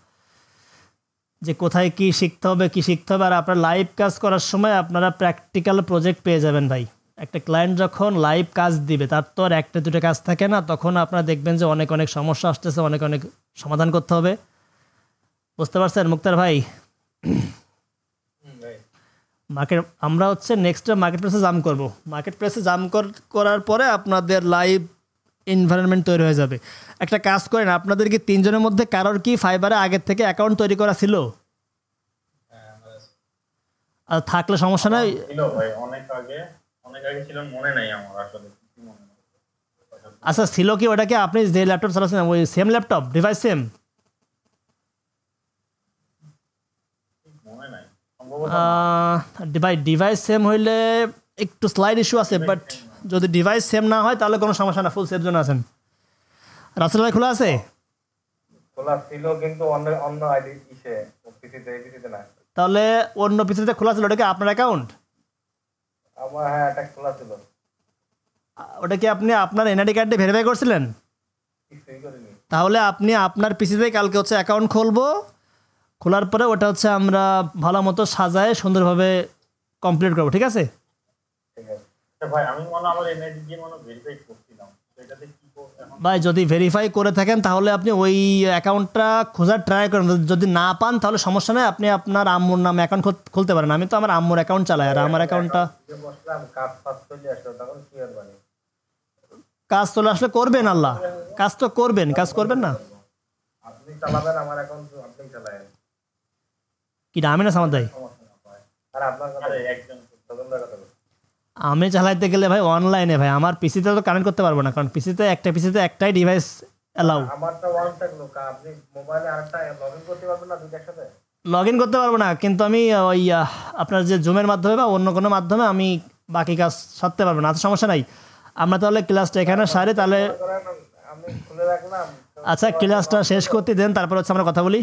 যে কোথায় কি শিখতে হবে। আর আপনার লাইভ কাজ করার সময় আপনারা প্র্যাকটিক্যাল প্রজেক্ট পেয়ে যাবেন। ভাই একটা ক্লায়েন্ট যখন লাইভ কাজ দিবে তার তো আর 1-2টা কাজ থাকে না, তখন আপনারা দেখবেন যে অনেক সমস্যা আসতেছে, অনেক সমাধান করতে হবে। বুঝতে পারছেন মুক্তার ভাই? আমরা হচ্ছে নেক্সট মার্কেট প্লেসে জাম্প করবো। মার্কেট প্লেসে জাম্প করার পরে আপনাদের লাইভ এনভায়রনমেন্ট তৈরি হয়ে যাবে। একটা কাজ করেন, আপনাদের কি 3 জনের মধ্যে কারোর কি ফাইবারে আগের থেকে অ্যাকাউন্ট তৈরি করা ছিল? আর থাকলে সমস্যা নাই। আচ্ছা ছিল কি ওটাকে আপনি যে ল্যাপটপ চালাচ্ছেন ওই same laptop device same? Device same হইলে একটু স্লাইড ইস্যু আছে, বাট যদি ডিভাইস সেম না হয় তাহলে কোনো সমস্যা না, ফুল সেফ জোন আছেন। রাসেল ভাই খোলা আছে? খোলা ছিল কিন্তু অন্য আইডি ইসে পিসিতে না। তাহলে অন্য পিসিতে খোলা ছিল, ওটা কি আপনার অ্যাকাউন্ট? আমার হ্যাঁ এটা খোলা ছিল। ওটা কি আপনি আপনার এনআইডি কার্ড দিয়ে ভেরিফাই করছিলেন? কিছুই করিনি। তাহলে আপনি আপনার পিসিতে কালকে হচ্ছে অ্যাকাউন্ট খুলবো, খোলার পরে ওটা হচ্ছে আমরা ভালো মতো সাজায় সুন্দরভাবে কমপ্লিট করবো, ঠিক আছে? ঠিক আছে ভাই আমি আমার এনআইডি দিয়ে ভেরিফাই করছিলাম, সেটাতে কি ভাই যদি ভেরিফাই করে থাকেন তাহলে আপনি ওই অ্যাকাউন্টটা খোঁজার ট্রাই করেন, যদি না পান তাহলে সমস্যা নেই, আপনি আপনার আম্মুর নামে অ্যাকাউন্ট খুলতে পারেন। আমি তো আমার আম্মুর অ্যাকাউন্ট চালাই, আর আমার অ্যাকাউন্টটা কাজ চলে আসলে করবেন, আল্লাহ কাজ তো করবেন, কাজ করবেন না? আপনি চালাবেন আমার অ্যাকাউন্ট, আপনি চালাবেন কি আমি না সামাদ ভাই? আর আপনার কথা একজন তদন্তর কথা। আমি চালাইতে গেলে ভাই অনলাইনে, ভাই আমার পিসিতে তো কানেক্ট করতে পারবো না, কারণ পিসিতে একটাই ডিভাইস অ্যালাউ। আমারটা ওয়ান থাকলো, আপনি মোবাইলে আরেকটা লগইন করতে পারবেন না দুইটার সাথে? লগইন করতে পারবো না, কিন্তু আমি ওই আপনার যে জুমের মাধ্যমে বা অন্য কোনো মাধ্যমে আমি বাকি কাজ সারতে পারবো না। আচ্ছা সমস্যা নাই, আমরা তাহলে ক্লাসটা এখানে সারি। তাহলে আমি খুলে রাখলাম। আচ্ছা ক্লাসটা শেষ করতে দেন, তারপর হচ্ছে আমরা কথা বলি।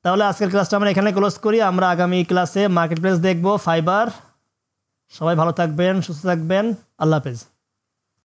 তাহলে আজকের ক্লাসটা আমরা এখানে ক্লোজ করি। আমরা আগামী ক্লাসে মার্কেট প্লেস দেখবো, ফাইবার। সবাই ভালো থাকবেন, সুস্থ থাকবেন, আল্লাহ হাফেজ।